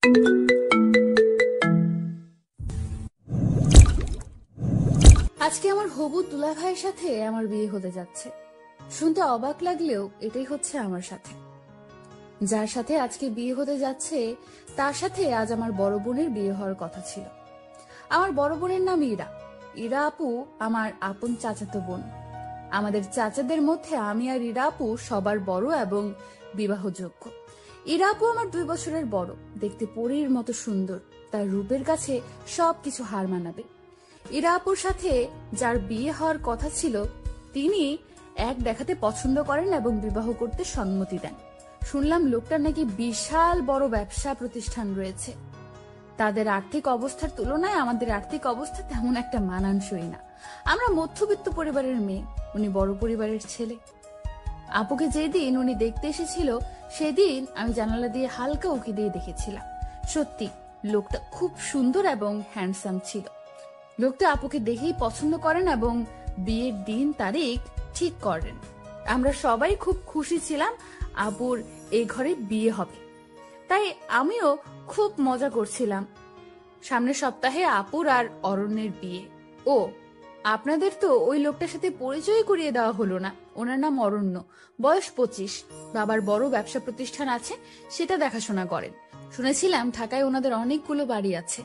আজকে আমার হবু দুলা ভাইয়ের সাথে আমার বিয়ে হতে যাচ্ছে। শুনতে অবাক লাগলেও এটাই হচ্ছে আমার সাথে। যার সাথে আজকে বিয়ে হতে যাচ্ছে তার সাথে আজ আমার বড় বোনের বিয়ে হওয়ার কথা ছিল। আমার বড় বোনের নাম ইরা। ইরা আপু আমার আপন চাচাতো বোন। আমাদের চাচাদের মধ্যে আমি আর ইরা আপু সবার বড় এবং বিবাহযোগ্য। ইরা আপু আমার 2 বছরের বড়, দেখতে পরীর মতো সুন্দর, তার রূপের কাছে সবকিছু হার মানাবে। ইরা আপুর সাথে যার বিয়ে হওয়ার কথা ছিল তিনি এক দেখাতে পছন্দ করেন এবং বিবাহ করতে সম্মতি দেন। শুনলাম লোকটার নাকি বিশাল বড় ব্যবসা প্রতিষ্ঠান রয়েছে। তাদের আর্থিক অবস্থার তুলনায় আমাদের আর্থিক অবস্থা তেমন একটা মানানসই না। আমরা মধ্যবিত্ত পরিবারের মেয়ে, উনি বড় পরিবারের ছেলে। আপুকে যেদিন উনি দেখতে এসেছিল সেদিন আমি জানালা দিয়ে হালকা উকি দিয়ে দেখেছিলাম। সত্যি লোকটা খুব সুন্দর এবং হ্যান্ডসাম ছিল। লোকটা আপুকে দেখেই পছন্দ করেন এবং বিয়ের দিন তারিখ ঠিক করেন। আমরা সবাই খুব খুশি ছিলাম আপুর এই ঘরে বিয়ে হবে, তাই আমিও খুব মজা করছিলাম। সামনের সপ্তাহে আপুর আর অরণ্যের বিয়ে। ও, আপনাদের তো ওই লোকটার সাথে পরিচয় করিয়ে দেওয়া হলো না। ওনার নাম অরণ্য, বয়স 25, বাবার বড় ব্যবসা প্রতিষ্ঠান আছে, সেটা দেখাশোনা করেন। শুনেছিলাম ঢাকায় ওনাদের অনেকগুলো বাড়ি আছে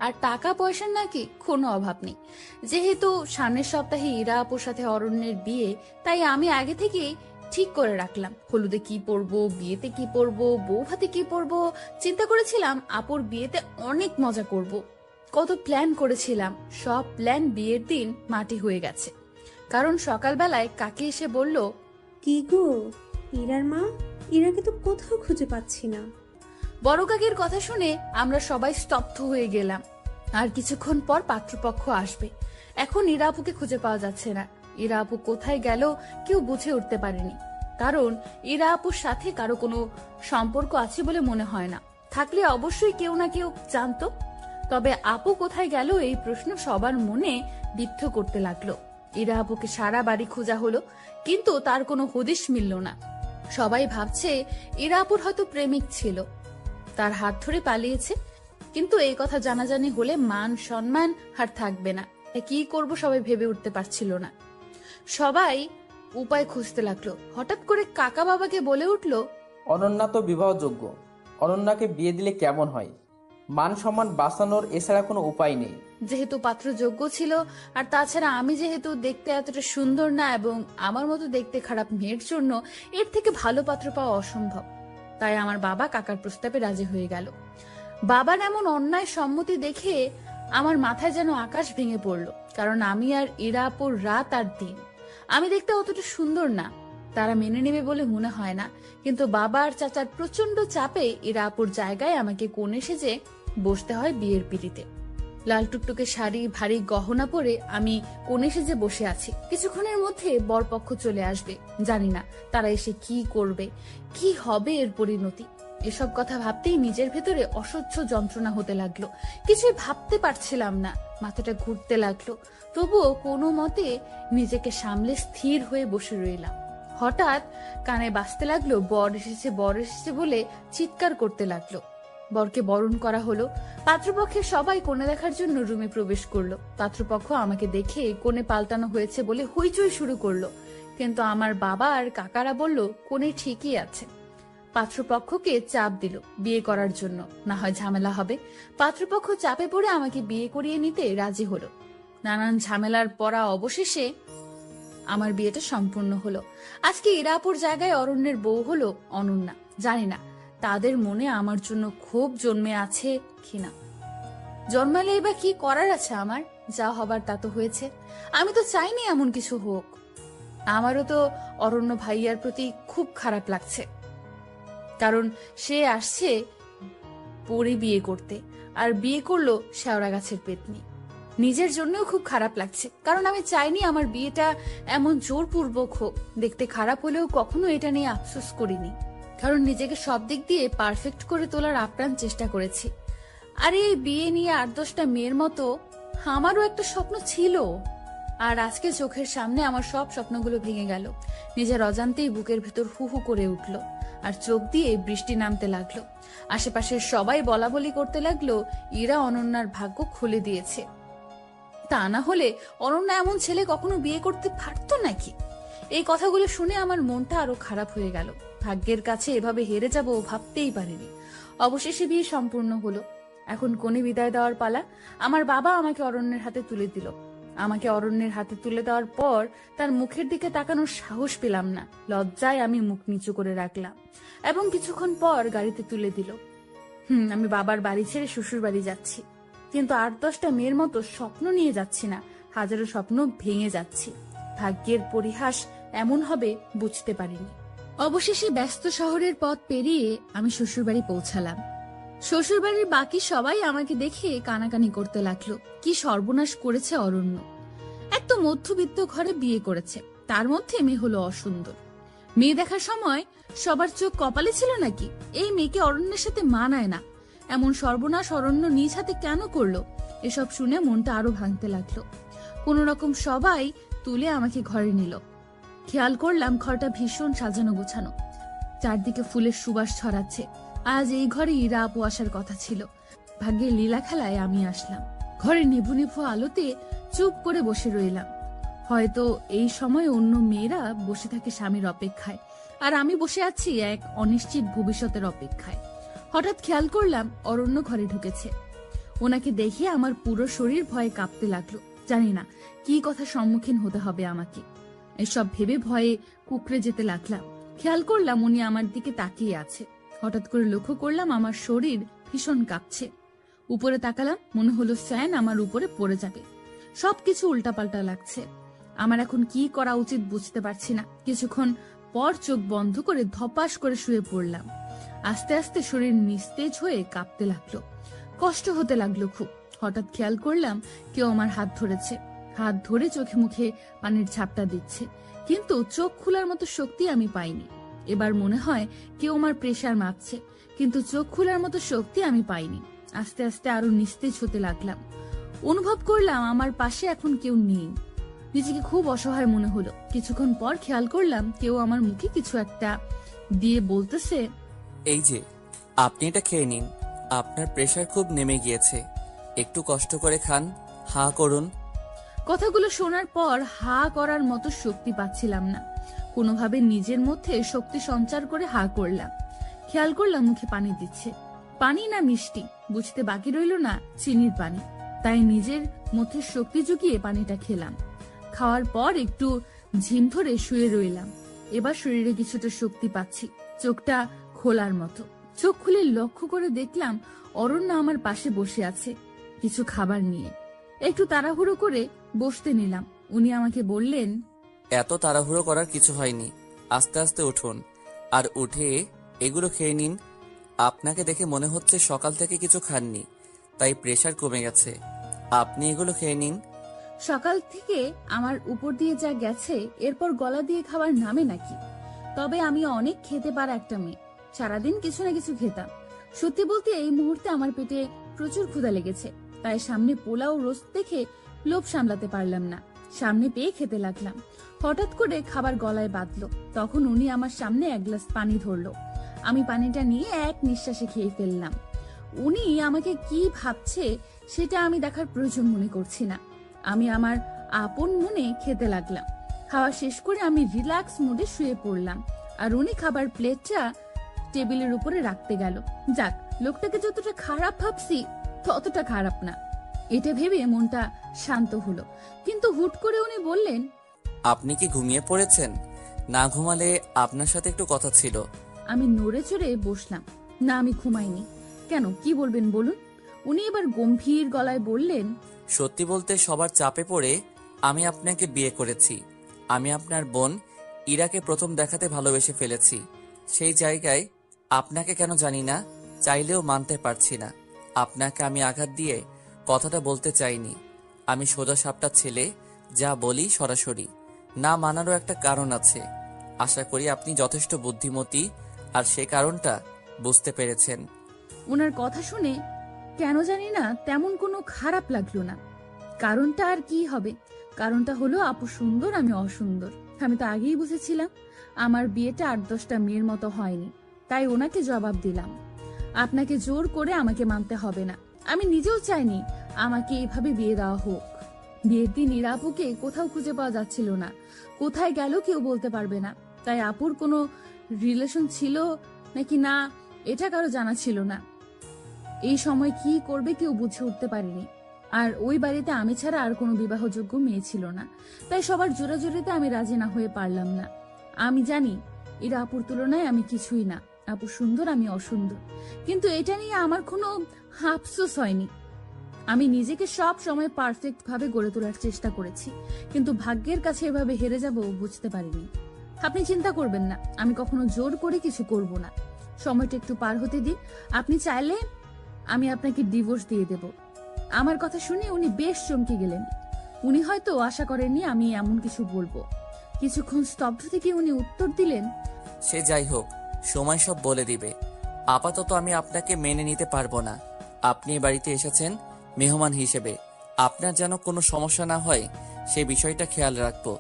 আর টাকা পয়সার নাকি কোনো অভাব নেই। যেহেতু সামনের সপ্তাহে ইরা আপুর সাথে অরণ্যের বিয়ে, তাই আমি আগে থেকেই ঠিক করে রাখলাম হলুদে কি পরবো, বিয়েতে কি পরবো, বউ ভাতে কি পরবো। চিন্তা করেছিলাম আপুর বিয়েতে অনেক মজা করব। কত প্ল্যান করেছিলাম, সব প্ল্যান বিয়ের দিন মাটি হয়ে গেছে। কারণ সকালবেলায় কাকি এসে বলল, কি গো ইরার মা, ইরাকে তো কোথাও খুঁজে পাচ্ছি না। বড় কাকির কথা শুনে আমরা সবাই স্তব্ধ হয়ে গেলাম। আর কিছুক্ষণ পর পাত্রপক্ষ আসবে। এখন ইরা আপুকে খুঁজে পাওয়া যাচ্ছে না। ইরা আপু কোথায় গেল কেউ বুঝে উঠতে পারেনি। কারণ ইরা আপুর সাথে কারো কোনো সম্পর্ক আছে বলে মনে হয় না। থাকলে অবশ্যই কেউ না কেউ জানতো। তবে আপু কোথায় গেল এই প্রশ্ন সবার মনে বিদ্ধ করতে লাগলো। ইরা আপুকে সারা বাড়ি খোঁজা হলো, কিন্তু তার কোনো হদিশ মিলল না। সবাই ভাবছে ইরা আপুর হয়তো প্রেমিক ছিল, তার হাত ধরে পালিয়েছে। কিন্তু এই কথা জানাজানি হলে মান সম্মান আর থাকবে না। কি করব সবাই ভেবে উঠতে পারছিল না। সবাই উপায় খুঁজতে লাগলো। হঠাৎ করে কাকা বাবাকে বলে উঠলো, অনন্যা তো বিবাহযোগ্য, অনন্যাকে বিয়ে দিলে কেমন হয়? মান সম্মান বাঁচানোর এছাড়া কোনো উপায় নেই। যেহেতু পাত্র যোগ্য ছিল, আর তাছাড়া আমি যেহেতু দেখতে এতটা সুন্দর না এবং আমার মতো দেখতে খারাপ মেয়ের জন্য এর থেকে ভালো পাত্র পাওয়া অসম্ভব। তাই আমার বাবা কাকার প্রস্তাবে রাজি হয়ে গেল। বাবার এমন অন্যায় সম্মতি দেখে আমার মাথায় যেন আকাশ ভেঙে পড়লো। কারণ আমি আর ইরা আপুর রাত আর দিন। আমি দেখতে অতটা সুন্দর না, তারা মেনে নেবে বলে মনে হয় না। কিন্তু বাবা আর চাচার প্রচন্ড চাপে ইরা আপুর জায়গায় আমাকে কোণে সেজে বসতে হয় বিয়ের পিড়িতে। লাল টুকটুকে শাড়ি, ভারী গহনা পরে আমি কোণে সেজে বসে আছি। কিছুক্ষণের মধ্যে বরপক্ষ চলে আসবে। জানি না তারা এসে কি করবে, কি হবে এর পরিণতি। এসব কথা ভাবতেই নিজের ভেতরে অসহ্য যন্ত্রণা হতে লাগলো। কিছুই ভাবতে পারছিলাম না, মাথাটা ঘুরতে লাগলো। তবুও কোনো মতে নিজেকে সামলে স্থির হয়ে বসে রইলাম। হঠাৎ কানে বাজতে লাগলো, বর এসেছে, বর এসেছে বলে চিৎকার করতে লাগলো। বরকে বরণ করা হলো। পাত্রপক্ষের সবাই কোণে দেখার জন্য রুমে প্রবেশ করলো। পাত্রপক্ষ আমাকে দেখে কোণে পাল্টানো হয়েছে বলে হইচই শুরু করলো। কিন্তু আমার বাবা আর কাকারা বলল কোণে ঠিকই আছে। পাত্রপক্ষকে চাপ দিল বিয়ে করার জন্য, না হয় ঝামেলা হবে। পাত্রপক্ষ চাপে পড়ে আমাকে বিয়ে করিয়ে নিতে রাজি হলো। নানান ঝামেলার পরা অবশেষে আমার বিয়েটা সম্পূর্ণ হলো। আজকে ইরাপুর জায়গায় অরণ্যের বউ হলো অনন্যা। জানি না তাদের মনে আমার জন্য ক্ষোভ জন্মে আছে কিনা। জন্মালে বা কি করার আছে আমার? যা হবার তা তো হয়েছে। আমি তো চাইনি এমন কিছু হোক। আমারও তো অরণ্য ভাইয়ার প্রতি খুব খারাপ লাগছে, কারণ সে আসছে পরে বিয়ে করতে, আর বিয়ে করলো শেওড়া গাছের পেতনি। নিজের জন্যও খুব খারাপ লাগছে, কারণ আমি চাইনি আমার বিয়েটা এমন জোরপূর্বক হোক। দেখতে খারাপ হলেও কখনো এটা নিয়ে আফসোস করিনি, কারণ নিজেকে সব দিক দিয়ে পারফেক্ট করে তোলার আপ্রাণ চেষ্টা করেছি। আর এই বিয়ে নিয়ে 8-10টা মেয়ের মতো আমারও একটা স্বপ্ন ছিল, আর আজকে চোখের সামনে আমার সব স্বপ্নগুলো ভেঙে গেল। নিজের অজান্তেই বুকের ভেতর হু হু করে উঠল। আর চোখ দিয়ে বৃষ্টি নামতে লাগলো। আশেপাশের সবাই বলা বলি করতে লাগলো ইরা অনন্যার ভাগ্য খুলে দিয়েছে। তা না হলে অনন্যা এমন ছেলে কখনো বিয়ে করতে পারতো নাকি? এই কথাগুলো শুনে আমার মনটা আরো খারাপ হয়ে গেল। ভাগ্যের কাছে এভাবে হেরে যাব ভাবতেই পারিনি। অবশেষে বিয়ে সম্পূর্ণ হলো। এখন কোণে বিদায় দেওয়ার পালা। আমার বাবা আমাকে অরণ্যের হাতে তুলে দিল। আমাকে অরণ্যের হাতে তুলে দেওয়ার পর তার মুখের দিকে তাকানোর সাহস পেলাম না। লজ্জায় আমি মুখ নিচু করে রাখলাম এবং কিছুক্ষণ পর গাড়িতে তুলে দিল। আমি বাবার বাড়ি ছেড়ে শ্বশুর বাড়ি যাচ্ছি, কিন্তু 8-10টা মেয়ের মতো স্বপ্ন নিয়ে যাচ্ছি না, হাজারো স্বপ্ন ভেঙে যাচ্ছি। ভাগ্যের পরিহাস এমন হবে বুঝতে পারিনি। অবশেষে ব্যস্ত শহরের পথ পেরিয়ে আমি শ্বশুরবাড়ি পৌঁছালাম। শ্বশুরবাড়ির বাকি সবাই আমাকে দেখে কানাকানি করতে লাগলো। কি সর্বনাশ করেছে অরণ্য! এক তো মধ্যবিত্ত ঘরে বিয়ে করেছে, তার মধ্যে মেয়ে হলো অসুন্দর। মেয়ে দেখার সময় সবার চোখ কপালে ছিল নাকি? এই মেয়েকে অরণ্যের সাথে মানায় না, এমন সর্বনাশ অরণ্য নিজ হাতে কেন করলো? এসব শুনে মনটা আরো ভাঙতে লাগলো। কোন রকম সবাই তুলে আমাকে ঘরে নিল। খেয়াল করলাম ঘরটা ভীষণ সাজানো গোছানো, চারদিকে ফুলের সুবাস ছড়াচ্ছে। আজ এই ঘরে ইরা আপু আসার কথা ছিল। ভাগ্যের লীলা খেলায় আমি আসলাম। ঘরে নিভু নিভু আলোতে চুপ করে বসে রইলাম। হয়তো এই সময় অন্য মেয়েরা বসে থাকে স্বামীর অপেক্ষায়, আর আমি বসে আছি এক অনিশ্চিত ভবিষ্যতের অপেক্ষায়। হঠাৎ খেয়াল করলাম অরণ্য ঘরে ঢুকেছে। ওনাকে দেখে আমার পুরো শরীর ভয়ে কাঁপতে লাগলো। জানি না কি কথা সম্মুখীন হতে হবে আমাকে। এসব ভেবে ভয়ে কুকড়ে যেতে লাগলাম। খেয়াল করলাম উনি আমার দিকে তাকিয়ে আছে। হঠাৎ করে লক্ষ্য করলাম আমার শরীর ভীষণ কাঁপছে। উপরে তাকালাম, মনে হলো ফ্যান আমার উপরে পড়ে যাবে। সবকিছু উল্টাপাল্টা লাগছে। আমার এখন কি করা উচিত বুঝতে পারছি না। কিছুক্ষণ পর চোখ বন্ধ করে ধপাস করে শুয়ে পড়লাম। আস্তে আস্তে শরীর নিস্তেজ হয়ে কাঁপতে লাগলো, কষ্ট হতে লাগলো খুব। হঠাৎ খেয়াল করলাম কেউ আমার হাত ধরেছে। হাত ধরে চোখে মুখে পানির ঝাপটা দিচ্ছে, কিন্তু চোখ খোলার মতো শক্তি আমি পাইনি। এবার মনে হয় কেউ আমার প্রেসার মাপছে, কিন্তু চোখ খোলার মতো শক্তি আমি পাইনি। আস্তে আস্তে আরো নিস্তেজ হতে লাগলাম। অনুভব করলাম আমার পাশে এখন কেউ নেই। নিজেকে খুব অসহায় মনে হলো। কিছুক্ষণ পর খেয়াল করলাম কেউ আমার মুখে কিছু একটা দিয়ে বলতেছে, এই যে আপনি এটা খেয়ে নিন, আপনার প্রেসার খুব নেমে গিয়েছে, একটু কষ্ট করে খান, হা করুন। কথাগুলো শোনার পর হা করার মতো শক্তি পাচ্ছিলাম না। কোনোভাবে নিজের মধ্যে শক্তি সঞ্চার করে হা করলাম। খেয়াল করলাম মুখে পানি দিচ্ছে। পানি না মিষ্টি বুঝতে বাকি রইল না, চিনির পানি। তাই নিজের মধ্যে শক্তি জুগিয়ে পানিটা খেলাম। খাওয়ার পর একটু ঝিম ধরে শুয়ে রইলাম। এবার শরীরে কিছুটা শক্তি পাচ্ছি, চোখটা খোলার মতো। চোখ খুলে লক্ষ্য করে দেখলাম অরণ্য আমার পাশে বসে আছে কিছু খাবার নিয়ে। একটু তাড়াহুড়ো করে বসতে নিলাম। উনি আমাকে বললেন, এত তাড়াহুড়ো করার কিছু হয়নি, আস্তে আস্তে উঠুন, আর উঠে এগুলো খেয়ে নিন। আপনাকে দেখে মনে হচ্ছে সকাল থেকে কিছু খাননি, তাই প্রেসার কমে গেছে। আপনি এগুলো খেয়ে নিন। সকাল থেকে আমার উপর দিয়ে যা গেছে এরপর গলা দিয়ে খাবার নামে নাকি? তবে আমি অনেক খেতে পারা একটা মেয়ে, সারাদিন কিছু না কিছু খেতাম। সত্যি বলতে এই মুহূর্তে আমার পেটে প্রচুর ক্ষুধা লেগেছে, তাই সামনে পোলাও রোস্ট দেখে লোভ সামলাতে পারলাম না। সামনে পেয়ে খেতে লাগলাম। হঠাৎ করে খাবার গলায় বাঁধলো। তখন উনি আমার সামনে এক গ্লাস পানি ধরলো। আমি পানিটা নিয়ে এক নিঃশ্বাসে খেয়ে ফেললাম। উনি আমাকে কি ভাবছে সেটা আমি দেখার প্রয়োজন মনে করছি না। আমি আমার আপন মনে খেতে লাগলাম। খাওয়া শেষ করে আমি রিল্যাক্স মুডে শুয়ে পড়লাম, আর উনি খাবার প্লেটটা টেবিলের উপরে রাখতে গেল। যাক, লোকটাকে যতটা খারাপ ভাবছি ততটা খারাপ না, এটা ভেবে মনটা শান্ত হলো। কিন্তু হুট করে উনি বললেন, আপনি কি ঘুমিয়ে পড়েছেন? না ঘুমালে আপনার সাথে একটু কথা ছিল। আমি নড়ে চড়ে বসলাম। না, আমি ঘুমাইনি। কেন, কি বলবেন বলুন? উনি এবার গম্ভীর গলায় বললেন, সত্যি বলতে সবার চাপে পড়ে আমি আপনাকে বিয়ে করেছি। আমি আপনার বোন ইরাকে প্রথম দেখাতে ভালোবেসে ফেলেছি। সেই জায়গায় আপনাকে কেন জানি না, চাইলেও মানতে পারছি না। আপনাকে আমি আঘাত দিয়ে কথাটা বলতে চাইনি। আমি সোজা সাপটা ছেলে, যা বলি সরাসরি। না মানারও একটা কারণ আছে। আশা করি আপনি যথেষ্ট বুদ্ধিমতী, আর সে কারণটা বুঝতে পেরেছেন। ওনার কথা শুনে কেন জানি না তেমন কোনো খারাপ লাগলো না। কারণটা আর কি হবে? কারণটা হলো আপু সুন্দর, আমি অসুন্দর। আমি তো আগেই বুঝেছিলাম। আমার বিয়েটা 8-10টা মেয়ের মতো হয়নি। তাই ওনাকে জবাব দিলাম, আপনাকে জোর করে আমাকে মানতে হবে না। আমি নিজেও চাইনি আমাকে এভাবে বিয়ে দেওয়া হোক। বিয়ের দিন ইরা আপুকে কোথাও খুঁজে পাওয়া যাচ্ছিল না, কোথায় গেল কেউ বলতে পারবে না। তাই আপুর কোনো রিলেশন ছিল নাকি না এটা কারো জানা ছিল না। এই সময় কি করবে কেউ বুঝে উঠতে পারেনি। আর ওই বাড়িতে আমি ছাড়া আর কোনো বিবাহযোগ্য মেয়ে ছিল না, তাই সবার জোরাজোরিতে আমি রাজি না হয়ে পারলাম না। আমি জানি এরা আপুর তুলনায় আমি কিছুই না, আপু সুন্দর আমি অসুন্দর, কিন্তু এটা নিয়ে আমার কোনো আফসোস হয়নি। আমি নিজেকে সব সময় পারফেক্ট ভাবে গড়ে তোলার চেষ্টা করেছি, কিন্তু ভাগ্যের কাছে এভাবে হেরে যাব বুঝতে পারিনি। আপনি চিন্তা করবেন না, আমি কখনো জোর করে কিছু করব না। সময়টা একটু পার হতে দিন, আপনি চাইলে আমি আপনাকে ডিভোর্স দিয়ে দেব। আমার কথা শুনে উনি বেশ চমকে গেলেন। উনি হয়তো আশা করেননি আমি এমন কিছু বলবো। কিছুক্ষণ স্তব্ধ থেকে উনি উত্তর দিলেন, সে যাই হোক, সময় সব বলে দিবে। আপাতত আমি আপনাকে মেনে নিতে পারবো না। আপনি এ বাড়িতে এসেছেন মেহমান হিসেবে, আপনার যেন কোনো সমস্যা না হয় সেই বিষয়টা খেয়াল রাখবো।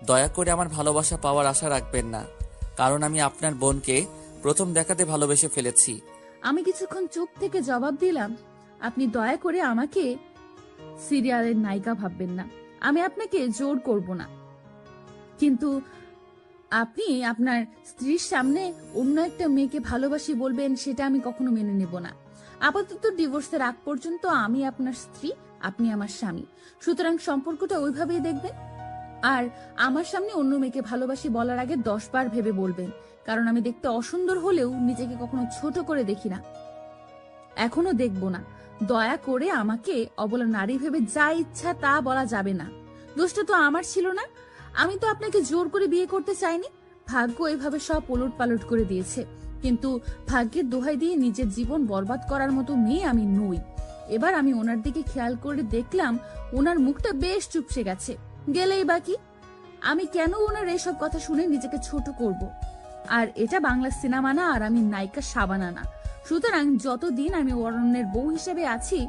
দয়া করে আমার ভালোবাসা পাওয়ার আশা রাখবেন না, কারণ আমি আপনার বোনকে প্রথম দেখাতে ভালোবেসে ফেলেছি। আমি কিছুক্ষণ চুপ থেকে জবাব দিলাম, আপনি দয়া করে আমাকে সিরিয়ালের নায়িকা ভাববেন না। আমি আপনাকে জোর করব না, কিন্তু আপনি আপনার স্ত্রীর সামনে অন্য একটা মেয়েকে ভালোবাসি বলবেন সেটা আমি কখনো মেনে নেব না। আপাতত ডিভোর্সের আগ পর্যন্ত আমি আপনার স্ত্রী, আপনি আমার স্বামী, সুতরাং সম্পর্কটা ওইভাবেই দেখবেন। আর আমার সামনে অন্য মেয়েকে ভালোবাসি বলার আগে 10 বার ভেবে বলবেন, কারণ আমি দেখতে অসুন্দর হলেও নিজেকে কখনো ছোট করে দেখি না, এখনো দেখব না। দয়া করে আমাকে অবলা নারী ভেবে যা ইচ্ছা তা বলা যাবে না। দোষটা তো আমার ছিল না, আমি তো আপনাকে জোর করে বিয়ে করতে চাইনি। ভাগ্য এভাবে সব ওলট পালট করে দিয়েছে, কিন্তু ভাগ্যের দোহাই দিয়ে নিজের জীবন বরবাদ করার মতো মেয়ে আমি নই। এবার আমি ওনার দিকে খেয়াল করে দেখলাম ওনার মুখটা বেশ চুপসে গেছে। গেলেই বাকি, আমি কেন ওনার এইসব কথা শুনে নিজেকে ছোট করব? আর এটা বাংলা সিনেমা না, আর আমি নায়িকা শাবানা না। সুতরাং যতদিন আমি অরণ্যের বউ হিসেবে আছি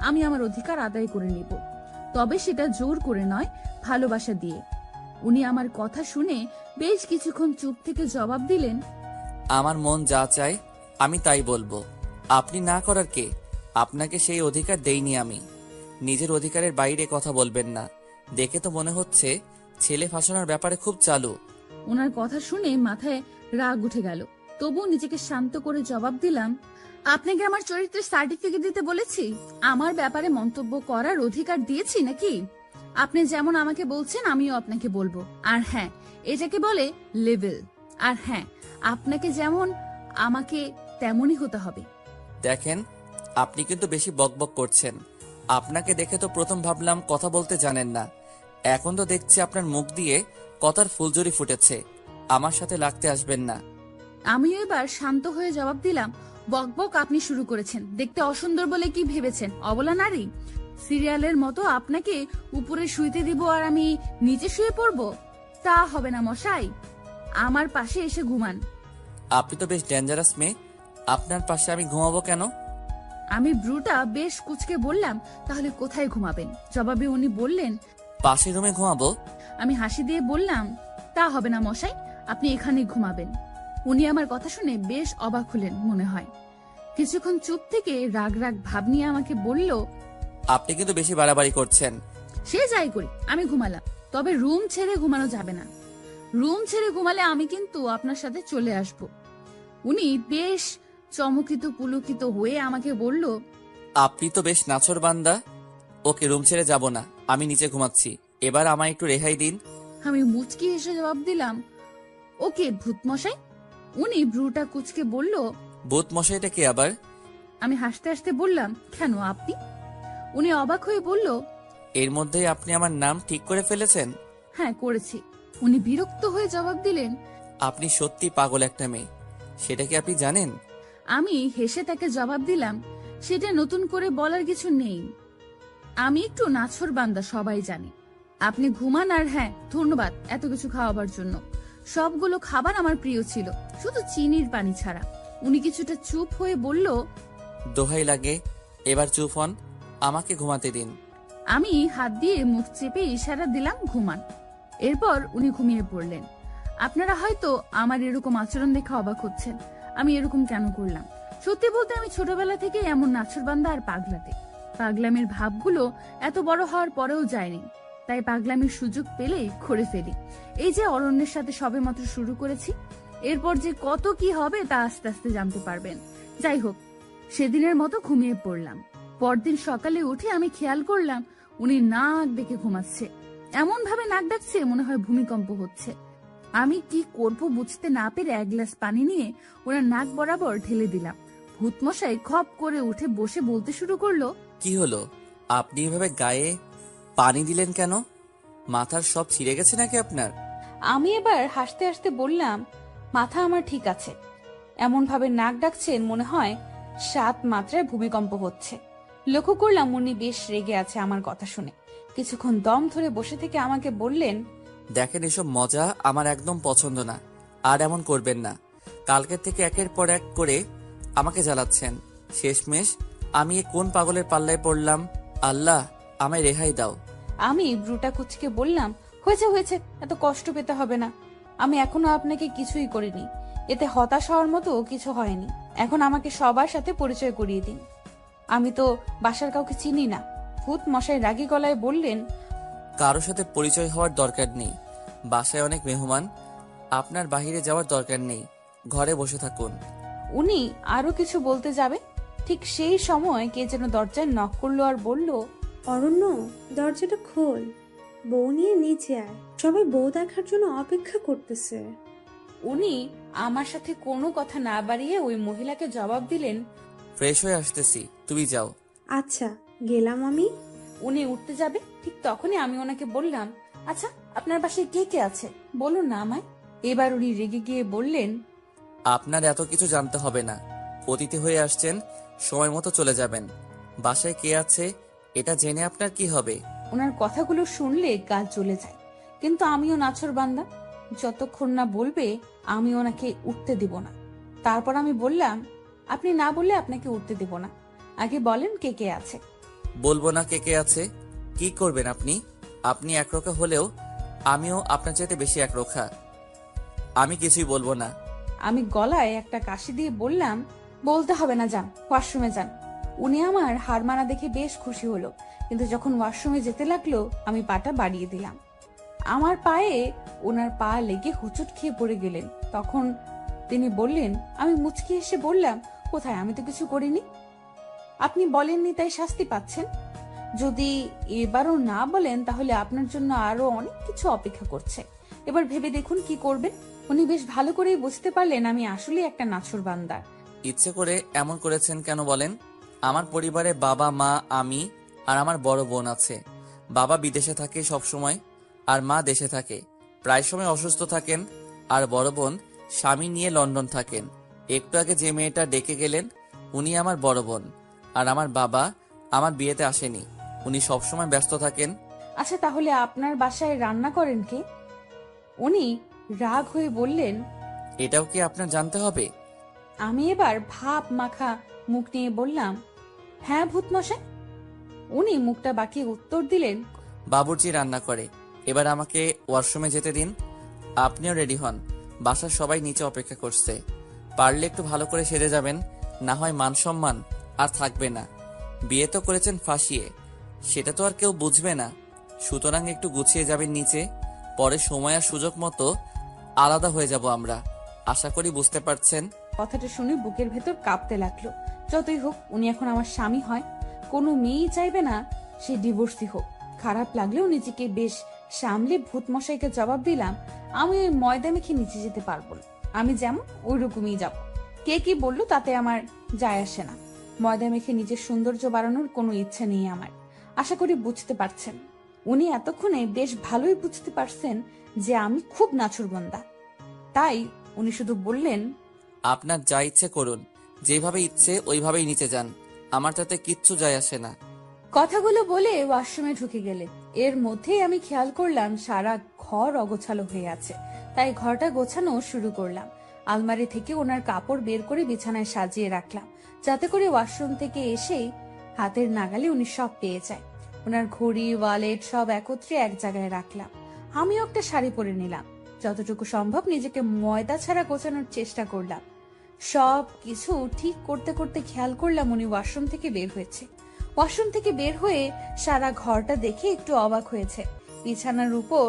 আমি আমার অধিকার আদায় করে নিব, তবে সেটা জোর করে নয়, ভালোবাসা দিয়ে। উনি আমার কথা শুনে বেশ কিছুক্ষণ চুপ থেকে জবাব দিলেন, আমার মন যা চায় আমি তাই বলবো। আপনি না করার কে? আপনাকে সেই অধিকার দেইনি আমি। নিজের অধিকারের বাইরে কথা বলবেন না। দেখে তো মনে হচ্ছে ছেলে ফাঁসানোর ব্যাপারে খুব চালু। ওনার কথা শুনে মাথায় রাগ উঠে গেল, তবুও নিজেকে শান্ত করে জবাব দিলাম, আপনাকে আমার চরিত্রের সার্টিফিকেট দিতে বলেছি? আমার ব্যাপারে মন্তব্য করার অধিকার দিয়েছি নাকি? আপনি যেমন আমাকে বলছেন আমিও আপনাকে বলবো। আর হ্যাঁ, এটাকে বলে লেভেল। আর হ্যাঁ, আপনাকে যেমন আমাকে তেমনই হতে হবে। দেখেন, আপনি কিন্তু বেশি বকবক করছেন। আপনাকে দেখে তো প্রথম ভাবলাম কথা বলতে জানেন না, এখন তো দেখছি আপনার মুখ দিয়ে কথার ফুলঝুরি ফুটেছে। আমার সাথে লাগতে আসবেন না। আমিও এবার শান্ত হয়ে জবাব দিলাম, বকবক আপনি শুরু করেছেন। দেখতে অসুন্দর বলে কি ভেবেছেন অবলা নারী? সিরিয়ালের মতো আপনাকে উপরে শুইতে দিব আর আমি নিচে শুয়ে পড়ব? তা হবে না মশাই, আমার পাশে এসে ঘুমান। আপনি তো বেশ ডেঞ্জারাস মেয়ে, আপনার পাশে আমি ঘুমাবো কেন? আমি ব্রুটা বেশ কুচকে বললাম, তাহলে কোথায় ঘুমাবেন? জবাবে উনি বললেন, পাশের রুমে ঘুমাবো। আমি হাসি দিয়ে বললাম, তা হবে না মশাই, আপনি এখানেই ঘুমাবেন। উনি আমার কথা শুনে বেশ অবাক হলেন মনে হয়। কিছুক্ষণ চুপ থেকে রাগ রাগ ভাব নিয়ে আমাকে বলল, আপনি কিন্তু বেশি বাড়াবাড়ি করছেন। সে যাই করি, আমি ঘুমালাম, তবে রুম ছেড়ে ঘুমানো যাবে না। রুম ছেড়ে ঘুমালে আমি কিন্তু আপনার সাথে চলে আসব। উনি বেশ চমকিত পুলকিত হয়ে আমাকে বলল, আপনি তো বেশ নাছর বান্দা। ওকে, রুম ছেড়ে যাব না, আমি নিচে ঘুমাচ্ছি। এবার আমায় একটু রেহাই দিন। আমি মুচকি হেসে জবাব দিলাম, ওকে ভূত মশাই। উনি ভ্রুটা কুচকে বলল, ভূত মশাইটা কে আবার? আমি হাসতে হাসতে বললাম, কেন আপনি? উনি অবাক হয়ে বলল, এর মধ্যেই আপনি আমার নাম ঠিক করে ফেলেছেন? হ্যাঁ করেছি। উনি বিরক্ত হয়ে জবাব দিলেন, আপনি সত্যি পাগল একটা মেয়ে, সেটা কি আপনি জানেন? আমি হেসে তাকে জবাব দিলাম, সেটা নতুন করে বলার কিছু নেই। আমি একটু নাছর বান্দা, সবাই জানে। আপনি ঘুমান। আর হ্যাঁ, ধন্যবাদ এত কিছু খাওয়াবার জন্য। সবগুলো খাবার আমার প্রিয় ছিল, শুধু চিনির পানি ছাড়া। উনি কিছুটা চুপ হয়ে বলল, দোহাই লাগে, এবার চুপ হন, আমাকে ঘুমাতে দিন। আমি হাত দিয়ে মুখ চেপে ইশারা দিলাম ঘুমান। এরপর উনি ঘুমিয়ে পড়লেন। আপনারা হয়তো আমার এরকম আচরণ দেখে অবাক হচ্ছেন। আমি এরকম কেন করলাম। সত্যি বলতে আমি ছোটবেলা থেকে এমন নাছরবান্দা আর পাগলাতে। পাগলামির ভাবগুলো এত বড় হওয়ার পরেও যায়নি, তাই পাগলামির সুযোগ পেলেই করে ফেলি। এই যে অরণ্যের সাথে সবেমাত্র শুরু করেছি, এরপর যে কত কি হবে তা আস্তে আস্তে জানতে পারবেন। যাই হোক, সেদিনের মতো ঘুমিয়ে পড়লাম। পরদিন সকালে উঠে আমি খেয়াল করলাম উনি নাক ডেকে ঘুমাচ্ছে। এমন ভাবে নাক ডাকছে মনে হয় ভূমিকম্প হচ্ছে। আমি কি করব বুঝতে না পেরে এক গ্লাস পানি নিয়ে ওনার নাক বরাবর ঢেলে দিলাম। ভূতমশাই খপ করে উঠে বসে বলতে শুরু করলো, কি হলো? আপনি এভাবে গায়ে পানি দিলেন কেন? মাথার সব ছিঁড়ে গেছে নাকি আপনার? আমি এবার হাসতে হাসতে বললাম, মাথা আমার ঠিক আছে। এমন ভাবে নাক ডাকছেন মনে হয় 7 মাত্রায় ভূমিকম্প হচ্ছে। লক্ষ্য করলাম উনি বেশ রেগে আছে আমার কথা শুনে। কিছুক্ষণ দম ধরে বসে থেকে আমাকে বললেন, দেখেন, এসব মজা আমার একদম পছন্দ না, আর এমন করবেন না। কালকের থেকে একের পর এক করে আমাকে জ্বালাচ্ছেন। শেষমেশ আমি এ কোন পাগলের পাল্লায় পড়লাম? আল্লাহ, আমায় রেহাই দাও। আমি ব্রুটা কুচকে বললাম, হয়েছে হয়েছে, এত কষ্ট পেতে হবে না। আমি এখনো আপনাকে কিছুই করিনি, এতে হতাশ হওয়ার মতো কিছু হয়নি। এখন আমাকে সবার সাথে পরিচয় করিয়ে দিন। আমি তো বাসার কাউকে চিনি না। ভূত মশাই রাগী গলায় বললেন, কারো সাথে পরিচয় হওয়ার দরকার নেই। বাসায় অনেক মেহমান, আপনার বাইরে যাওয়ার দরকার নেই। ঘরে বসে থাকুন। উনি আরো কিছু বলতে যাবে, ঠিক সেই সময় কে যেন দরজায় নক করলো আর বলল, অরণ্য, দরজাটা খোল, বউ নিয়ে নিচে আয়, সবাই বউ দেখার জন্য অপেক্ষা করতেছে। উনি আমার সাথে কোনো কথা না বাড়িয়ে ওই মহিলাকে জবাব দিলেন, ফ্রেশ হয়ে আসতেছি, তুমি যাও। আচ্ছা, গেলাম আমি। উনি উঠতে যাবে, ঠিক তখনই আমি ওনাকে বললাম, আচ্ছা আপনার বাসায় কে কে আছে বলুন না আমায়। এবার উনি রেগে গিয়ে বললেন, আপনার এত কিছু জানতে হবে না। অতিথি হয়ে আসছেন, সময় মতো চলে যাবেন। বাসায় কে আছে এটা জেনে আপনার কি হবে? ওনার কথাগুলো শুনলে গা জ্বলে যায়, কিন্তু আমিও নাছরবান্দা। যতক্ষণ না বলবে আমি ওনাকে উঠতে দিব না। তারপর আমি বললাম, আপনি না বললে আপনাকে উঠতে দিব না, আগে বলেন কে কে আছে। বলবো না কে কে আছে? কি করবেন আপনি? আপনি একরোখা হলেও আমিও আপনার চাইতে বেশি একরোখা। আমি কিছুই বলবো না। আমি গলায় একটা কাশি দিয়ে বললাম, বলতে হবে না, যান ওয়াশরুমে যান। উনি আমার হার মানা দেখে বেশ খুশি হলো, কিন্তু যখন ওয়াশরুমে যেতে লাগলো আমি পাটা বাড়িয়ে দিলাম। আমার পায়ে ওনার পা লেগে হুচুট খেয়ে পড়ে গেলেন। তখন তিনি বললেন, আমি মুচকি এসে বললাম, কোথায়, আমি তো কিছু করিনি। আপনি বলেননি তাই শাস্তি পাচ্ছেন। যদি এবারও না বলেন তাহলে আপনার জন্য আরো অনেক কিছু অপেক্ষা করছে। এবার ভেবে দেখুন কি করবেন। উনি বেশ ভালো করেই বুঝতে পারলেন আমি আসলে একটা নাছরবান্দা। ইচ্ছে করে এমন করেছেন কেন বলেন? আমার পরিবারে বাবা, মা, আমি আর আমার বড় বোন আছে। বাবা বিদেশে থাকে সব সময়, আর মা দেশে থাকে, প্রায় সময় অসুস্থ থাকেন। আর বড় বোন স্বামী নিয়ে লন্ডন থাকেন। একটু আগে যে মেয়েটা ডেকে গেলেন উনি আমার বড় বোন। আর আমার বাবা আমার বিয়েতে আসেনি, উনি সবসময় ব্যস্ত থাকেন। আচ্ছা তাহলে আপনার বাসায় রান্না করেন কে? উনি রাগ হয়ে বললেন। এটাও কি আপনার জানতে হবে? আমি এবার ভাব মাখা মুখ নিয়ে বললাম, হ্যাঁ ভূতমশাই। উনি মুখটা বাঁকিয়ে উত্তর দিলেন, বাবুর্চি রান্না করে। এবার আমাকে ওয়াশরুমে যেতে দিন। আপনিও রেডি হন, বাসার সবাই নিচে অপেক্ষা করছে। পারলে একটু ভালো করে সেরে যাবেন, না হয় মান সম্মান আর থাকবে না। বিয়ে তো করেছেন ফাঁসিয়ে, সেটা তো আর কেউ বুঝবে না। সুতরাং একটু গুছিয়ে যাবেন নিচে, পরে সময় আর সুযোগ মতো আলাদা হয়ে যাব আমরা। আশা করি বুঝতে পারছেন। কথাটা শুনে বুকের ভেতর কাঁপতে লাগলো। যতই হোক উনি এখন আমার স্বামী হয়, কোনো মেয়েই চাইবে না সে ডিভোর্সি হোক। খারাপ লাগলেও নিজেকে বেশ সামলে ভূতমশাইকে জবাব দিলাম, আমি ওই ময়দা মেখে নিচে যেতে পারবো না। আমি যেমন ওই রকমই যাব। কে কি বললো তাতে আমার যায় আসে না। ময়দা মেখে নিজের সৌন্দর্য বাড়ানোর কোনো ইচ্ছা নেই আমার। আশা করি বুঝতে পারছেন। উনি এতক্ষণে বেশ ভালোই বুঝতে পারছেন যে আমি খুব নাছরবান্দা। তাই উনি শুধু বললেন, আপনার যা ইচ্ছে করুন, যেভাবে ইচ্ছে ওইভাবেই নিচে যান, আমার তাতে কিচ্ছু যায় আসে না। কথাগুলো বলে ওয়াশরুমে ঢুকে গেলেন। এর মধ্যেই আমি খেয়াল করলাম সারা ঘর অগোছালো হয়ে আছে, তাই ঘরটা গোছানো শুরু করলাম। আলমারি থেকে ওনার কাপড় বের করে বিছানায় সাজিয়ে রাখলাম, যাতে করে ওয়াশরুম থেকে এসেই হাতের নাগালে উনি সব পেয়ে যায়। ওনার ঘড়ি, ওয়ালেট সব একত্রে এক জায়গায় রাখলাম। আমিও একটা শাড়ি পরে নিলাম। যতটুকু সম্ভব নিজেকে ময়দা ছাড়া গোছানোর চেষ্টা করলাম। সব কিছু ঠিক করতে করতে খেয়াল করলাম উনি ওয়াশরুম থেকে বের হয়েছে। ওয়াশরুম থেকে বের হয়ে সারা ঘরটা দেখে একটু অবাক হয়েছে। বিছানার উপর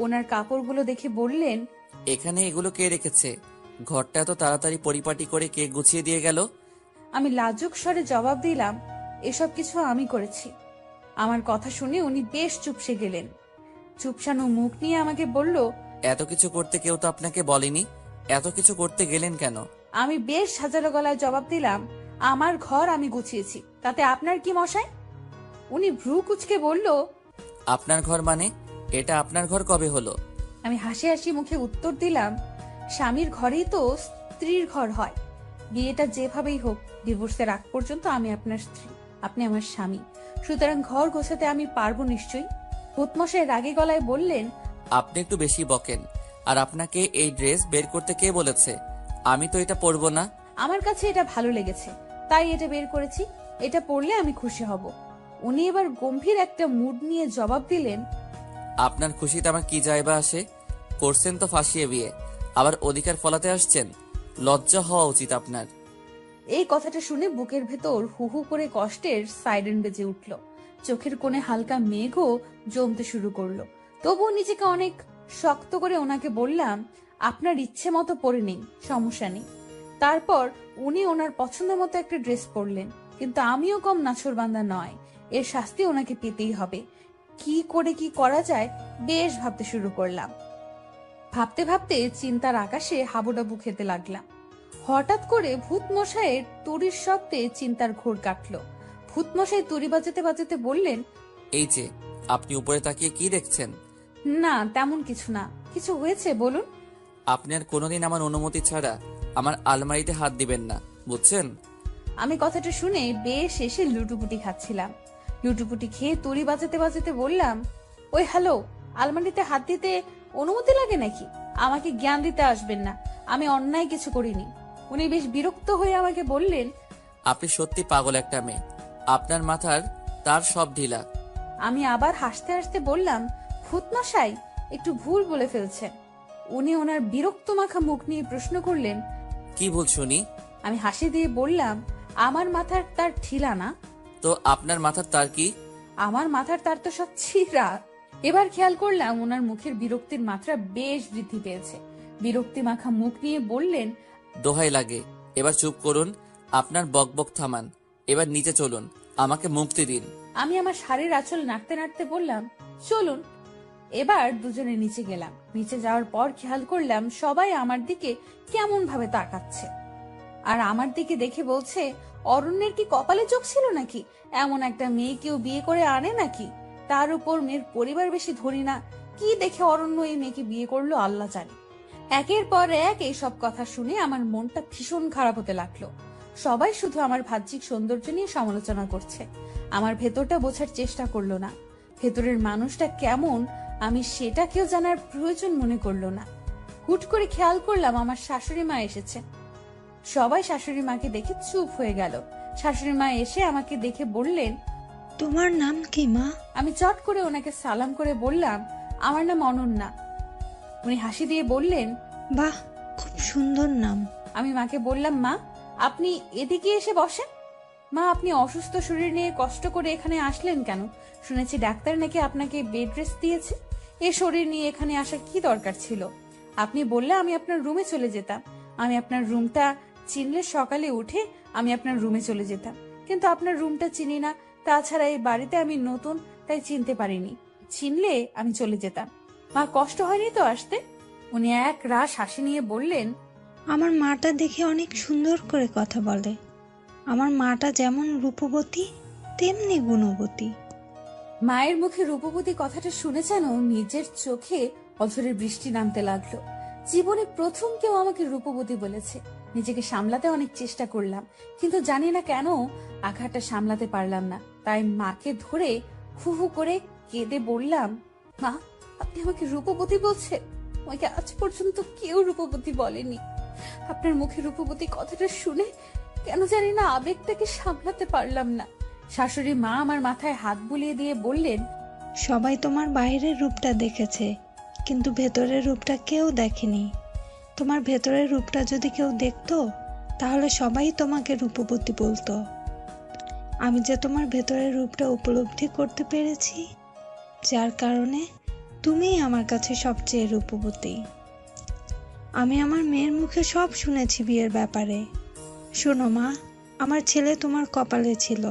ওনার কাপড়গুলো দেখে বললেন, এখানে এগুলো কে রেখেছে? ঘরটা এত তাড়াতাড়ি পরিপাটি করে কে গুছিয়ে দিয়ে গেল? আমি লাজুক স্বরে জবাব দিলাম, এসব কিছু আমি করেছি। আমার কথা শুনে উনি বেশ চুপসে গেলেন। চুপসানো মুখ নিয়ে আমাকে বলল, এত কিছু করতে কেউ তো আপনাকে বলেনি, এত কিছু করতে গেলেন কেন? আমি বেশ সাজালো গলায় জবাব দিলাম, আমার ঘর আমি গুছিয়েছি, তাতে আপনার কি মশাই? উনি ভ্রু কুচকে বলল, আপনার ঘর মানে? এটা আপনার ঘর কবে হলো? আমি হাসি হাসি মুখে উত্তর দিলাম, স্বামীর ঘরেই তো স্ত্রীর ঘর হয়। বিয়েটা যেভাবেই হোক, ডিভোর্সের আগ পর্যন্ত আমি আপনার স্ত্রী, আপনি আমার স্বামী, সুতরাং ঘর গোছাতে আমি পারবো নিশ্চয়ই। ভূতমশাই রাগী গলায় বললেন, আপনি একটু বেশি বকেন। আর আপনাকে এই ড্রেস বের করতে কে বলেছে? আমি তো এটা পরবো না। আমার কাছে এটা ভালো লেগেছে, তাই এটা বের করেছি। এটা পরলে আমি খুশি হব। উনি এবার গম্ভীর একটা মুড নিয়ে জবাব দিলেন, আপনার খুশিতে আমার কি যায় বা আসে? করছেন তো ফাঁসিয়ে বিয়ে, আবার অধিকার ফলাতে আসছেন। লজ্জা হওয়া উচিত আপনার। এই কথাটা শুনে বুকের ভেতর হু হু করে কষ্টের সাইরেন বেজে উঠল। চোখের কোণে হালকা মেঘও জমতে শুরু করলো। তবুও নিজেকে অনেক শক্ত করে ওনাকে বললাম, আপনার ইচ্ছে মতো পরে নিন, সমস্যা নেই। তারপর উনি ওনার পছন্দ মতো একটা ড্রেস পরলেন, কিন্তু আমিও কম নাছোড়বান্দা নয়, এর শাস্তি ওনাকে পেতেই হবে। কি করে কি করা যায় বেশ ভাবতে শুরু করলাম। ভাবতে ভাবতে চিন্তার আকাশে হাবুডাবু খেতে লাগলাম। হঠাৎ করে ভূতমশাইয়ের তুড়ির শব্দে চিন্তার ঘোর কাটলো। ভূতমশাই তুড়ি বাজাতে বাজাতে বললেন, এই যে আপনি উপরে তাকিয়ে কি দেখছেন? না তেমন কিছু না, কিছু হয়েছে বলুন। আপনি আর কোনোদিন আমার অনুমতি ছাড়া আমার আলমারিতে হাত দিবেন না, বুঝছেন? আমি কথাটা শুনে বেশ এসে লুটুপুটি খাচ্ছিলাম। লুটুপুটি খেয়ে তুড়ি বাজাতে বাজাতে বললাম, ওই হ্যালো, আলমারিতে হাত দিতে অনুমতি লাগে নাকি? আমাকে জ্ঞান দিতে আসবেন না, আমি অন্যায় কিছু করিনি। উনি বেশ বিরক্ত হয়ে আমাকে বললেন, আপনি সত্যি পাগল একটা মেয়ে। আপনার মাথার তার সব ঢিলা। আমি আবার হাসতে হাসতে বললাম, ভূতমশাই একটু ভুল বলে ফেলছেন। উনি ওনার বিরক্ত মাখা মুখ নিয়ে প্রশ্ন করলেন, কি ভুল শুনি? আমি হাসি দিয়ে বললাম, আমার মাথার তার ঠিলা না। তো আপনার মাথার তার কি? আমার মাথার তার তো সব ছিঁড়া। এবার খেয়াল করলাম ওনার মুখের বিরক্তির মাত্রা বেশ বৃদ্ধি পেয়েছে। বিরক্তি মাখা মুখ নিয়ে বললেন, দোহাই লাগে, এবার চুপ করুন। আপনার বকবক থামান, এবার নিচে চলুন, আমাকে মুক্তি দিন। আমি আমার শাড়ির আঁচল নাড়তে নাড়তে বললাম, চলুন। এবার দুজনে নিচে গেলাম। নিচে যাওয়ার পর খেয়াল করলাম সবাই আমার দিকে কেমন ভাবে তাকাচ্ছে, আর আমার দিকে দেখে বলছে, অরণ্যের কি কপালে চোখ ছিল নাকি? এমন একটা মেয়ে কেউ বিয়ে করে আনে নাকি? তার উপর মেয়ের পরিবার বেশি ধরি না। কি দেখে অরণ্য এই মেয়েকে বিয়ে করলো আল্লাহ জানে। একের পর এক এইসব কথা শুনে আমার মনটা ভীষণ খারাপ হতে লাগলো। সবাই শুধু আমার বাহ্যিক সৌন্দর্য নিয়ে সমালোচনা করছে, আমার ভেতরটা বোঝার চেষ্টা করলো না। ভেতরের মানুষটা কেমন আমি সেটা কেউ জানার প্রয়োজন মনে করলো না। হুট করে খেয়াল করলাম আমার শাশুড়ি মা এসেছে। সবাই শাশুড়ি মাকে দেখে চুপ হয়ে গেল। শাশুড়ি মা এসে আমাকে দেখে বললেন, তোমার নাম কি মা? আমি চট করে ওনাকে সালাম করে বললাম, আমার নাম অনন্যা। উনি হাসি দিয়ে বললেন, বাহ, খুব সুন্দর নাম। আমি মাকে বললাম, মা আপনি এদিকে এসে বসেন। মা, আপনি অসুস্থ শরীর নিয়ে কষ্ট করে এখানে আসলেন কেন? শুনেছি ডাক্তার নাকি আপনাকে বেড রেস্ট দিয়েছে। এ শরীর নিয়ে এখানে আসার কি দরকার ছিল? আপনি বললে আমি আপনার রুমে চলে যেতাম। আমি আপনার রুমটা চিনলে সকালে উঠে আমি আপনার রুমে চলে যেতাম, কিন্তু আপনার রুমটা চিনি না। তাছাড়া এই বাড়িতে আমি নতুন, তাই চিনতে পারিনি। চিনলে আমি চলে যেতাম। মা, কষ্ট হয়নি তো আসতে? উনি এক রাশ হাসি নিয়ে বললেন, আমার মাটা দেখে অনেক সুন্দর করে কথা বলে। আমার মাটা যেমন রূপবতী তেমনি গুণবতী। মায়ের মুখে রূপবতী কথাটা শুনে যেন নিজের চোখে অঝরের বৃষ্টি নামতে লাগলো। জীবনে প্রথম কেউ আমাকে রূপবতী বলেছে। নিজেকে সামলাতে অনেক চেষ্টা করলাম, কিন্তু জানি না কেন আঘাতটা সামলাতে পারলাম না। তাই মাকে ধরে হু হু করে কেঁদে বললাম, মা আপনি আমাকে রূপবতী বলছেন? আমাকে আজ পর্যন্ত কেউ রূপবতী বলেনি। আপনার মুখে রূপবতী কথাটা শুনে কেন জানি না আবেগটাকে সামলাতে পারলাম না। শাশুড়ি মা আমার মাথায় হাত বুলিয়ে দিয়ে বললেন, সবাই তোমার বাইরের রূপটা দেখেছে, কিন্তু ভেতরের রূপটা কেউ দেখেনি। তোমার ভেতরের রূপটা যদি কেউ দেখতো তাহলে সবাই তোমাকে রূপবতী বলতো। আমি যে তোমার ভেতরের রূপটা উপলব্ধি করতে পেরেছি, যার কারণে তুমিই আমার কাছে সবচেয়ে রূপবতী। আমি আমার মেয়ের মুখে সব শুনেছি বিয়ের ব্যাপারে। শোনো মা, আমার ছেলে তোমার কপালে ছিল,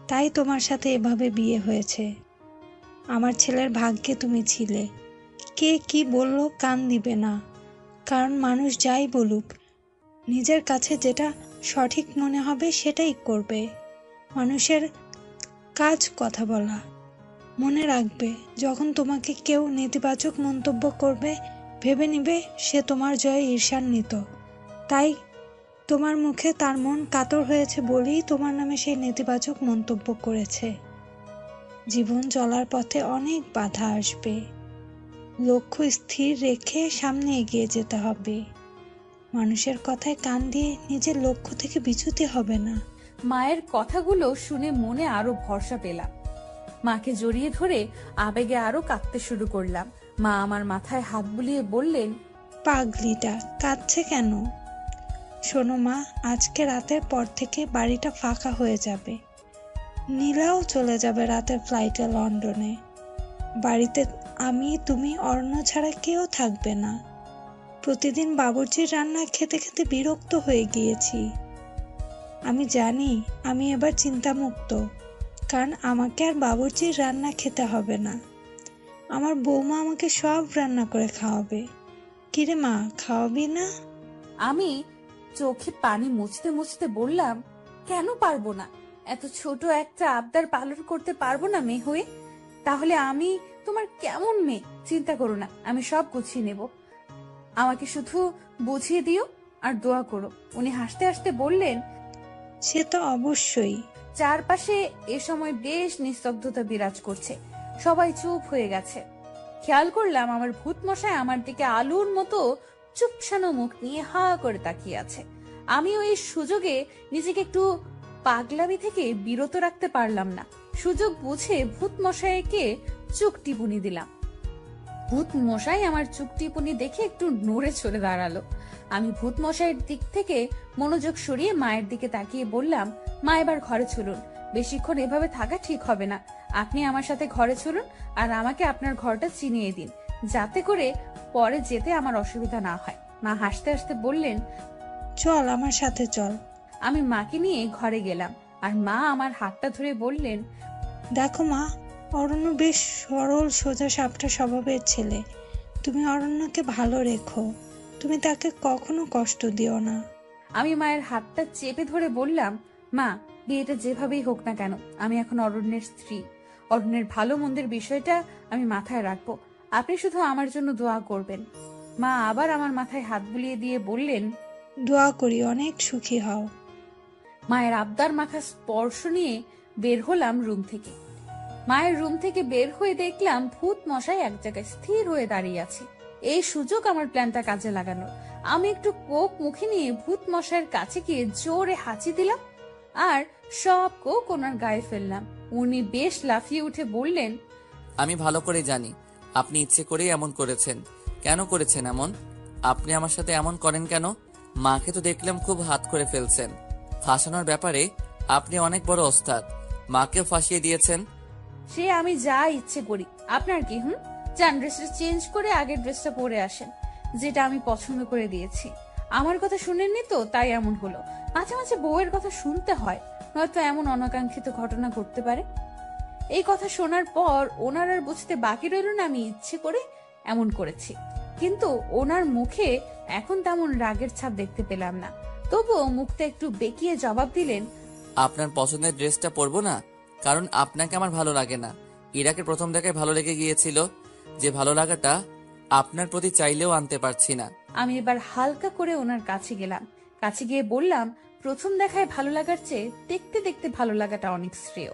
তাই তোমার সাথে এভাবে বিয়ে হয়েছে। আমার ছেলের ভাগ্যে তুমি ছিলে। কে কি বললো কান দিবে না, কারণ মানুষ যাই বলুক, নিজের কাছে যেটা সঠিক মনে হবে সেটাই করবে। মানুষের কাজ কথা বলা। মনে রাখবে, যখন তোমাকে কেউ নেতিবাচক মন্তব্য করবে, ভেবে নিবে সে তোমার জয়ে ঈর্ষান্বিত। তাই তোমার মুখে তার মন কাতর হয়েছে বলেই তোমার নামে সেই নেতিবাচক মন্তব্য করেছে। জীবন চলার পথে অনেক বাধা আসবে, লক্ষ্য স্থির রেখে সামনে এগিয়ে যেতে হবে। মানুষের কথায় কান দিয়ে নিজের লক্ষ্য থেকে বিচ্যুতি হবে না। মায়ের কথাগুলো শুনে মনে আরো ভরসা পেলাম। মাকে জড়িয়ে ধরে আবেগে আরো কাঁদতে শুরু করলাম। মা আমার মাথায় হাত বুলিয়ে বললেন, পাগলিটা কাঁদছে কেন? শোনো মা, আজকে রাতের পর থেকে বাড়িটা ফাঁকা হয়ে যাবে। নীলাও চলে যাবে রাতের ফ্লাইটে লন্ডনে। বাড়িতে আমি, তুমি, অরণ্য ছাড়া কেউ থাকবে না। প্রতিদিন বাবুর্চির রান্না খেতে খেতে বিরক্ত হয়ে গিয়েছি। আমি জানি আমি এবার চিন্তামুক্ত, কারণ আমাকে আর বাবুর্চির রান্না খেতে হবে না। আমার বৌমা আমাকে সব রান্না করে খাওয়াবে। কিরে মা, খাওয়াবি না? আমি চোখে পানি মুছতে মুছতে বললাম, কেন পারবো না? এত ছোট একটা আবদার পালন করতে পারবো না মেয়ে হয়ে? তাহলে আমি তোমার কেমন মেয়ে? চিন্তা করো না, আমি সব গুছিয়ে নেব। আমাকে শুধু বুঝিয়ে দিও আর দোয়া করো। উনি হাসতে হাসতে বললেন, সে তো অবশ্যই। চারপাশে এ সময় বেশ নিস্তব্ধতা বিরাজ করছে, সবাই চুপ হয়ে গেছে। খেয়াল করলাম আমার ভূত মশাই আমার দিকে আলুর মতো চুপসানো মুখ নিয়ে হা করে তাকিয়ে আছে। আমিও এই সুযোগে নিজেকে একটু পাগলামি থেকে বিরত রাখতে পারলাম না। সুযোগ বুঝে ভূত মশাইকে চোখ টিপুনি দিলাম। ভূত মশাই আমার চোখ টিপুনি দেখে একটু নড়ে চলে দাঁড়ালো। আমি ভূত মশাইয়ের দিক থেকে মনোযোগ সরিয়ে মায়ের দিকে তাকিয়ে বললাম, মা এবার ঘরে চলুন। বেশিক্ষণ এভাবে থাকা ঠিক হবে না। আপনি আমার সাথে ঘরে চলুন আর আমাকে আপনার ঘরটা চিনিয়ে দিন, যাতে করে পরে যেতে আমার অসুবিধা না হয়। মা হাসতে হাসতে বললেন, চল আমার সাথে চল। আমি মাকে নিয়ে ঘরে গেলাম আর মা আমার হাতটা ধরে বললেন, দেখো মা, অরণ্য বেশ সরল সোজা সাপটা স্বভাবের ছেলে। তুমি অরণ্যকে ভালো রেখো, তুমি তাকে কখনো কষ্ট দিও না। আমি মায়ের হাতটা চেপে ধরে বললাম, মা বিয়েটা যেভাবেই হোক না কেন, আমি এখন অরণ্যের স্ত্রী। অরণ্যের ভালো মন্দের বিষয়টা আমি মাথায় রাখবো। আপনি শুধু আমার জন্য দোয়া করবেন। মা আবার আমার মাথায় হাত বুলিয়ে দিয়ে বললেন, দোয়া করি অনেক সুখী হও। মায়ের আবদার মাখা স্পর্শ নিয়ে বের হলাম রুম থেকে। মায়ের রুম থেকে বের হয়ে দেখলাম ভূত মশাই এক জায়গায় স্থির হয়ে দাঁড়িয়ে আছে। এই সুযোগ আমার প্ল্যানটা কাজে লাগানোর। আমি একটু কোক মুখে নিয়ে ভূত মশাইয়ের কাছে গিয়ে জোরে হাঁচি দিলাম আর সব কোক ওনার গায়ে ফেললাম। উনি বেশ লাফিয়ে উঠে বললেন, আমি ভালো করে জানি আপনি ইচ্ছে করেই এমন করেছেন। কেন করেছেন এমন? আপনি আমার সাথে এমন করেন কেন? মাকে তো দেখলাম খুব হাত করে ফেলছেন। ফাঁসানোর ব্যাপারে আপনি অনেক বড় ওস্তাদ। মাকেও ফাঁসিয়ে দিয়েছেন। সে আমি যা ইচ্ছে করি, আপনার কি? যান ড্রেসটা চেঞ্জ করে আগের ড্রেসটা পরে আসেন, যেটা আমি পছন্দ করে দিয়েছি। আমার কথা শুনেননি তো, তাই এমন হলো। মাঝে মাঝে বউয়ের কথা শুনতে হয়, নয়তো এমন অনাকাঙ্ক্ষিত ঘটনা ঘটতে পারে। এই কথা শোনার পর ওনার আর বুঝতে বাকি রইল না আমি ইচ্ছে করে এমন করেছি। কিন্তু ওনার মুখে এখন তেমন রাগের ছাপ দেখতে পেলাম না। তবুও মুখটা একটু বেঁকিয়ে জবাব দিলেন, আপনার পছন্দের ড্রেসটা পরবো না, কারণ আপনাকে আমার ভালো লাগে না। ইরাকে প্রথম দেখায় ভালো লেগে গিয়েছিল, যে ভালো লাগাটা আপনার প্রতি চাইলেও আনতে পারছি না। আমি এবার হালকা করে ওনার কাছে গেলাম। কাছে গিয়ে বললাম, প্রথম দেখায় ভালো লাগার চেয়ে দেখতে দেখতে ভালো লাগাটা অনেক শ্রেয়।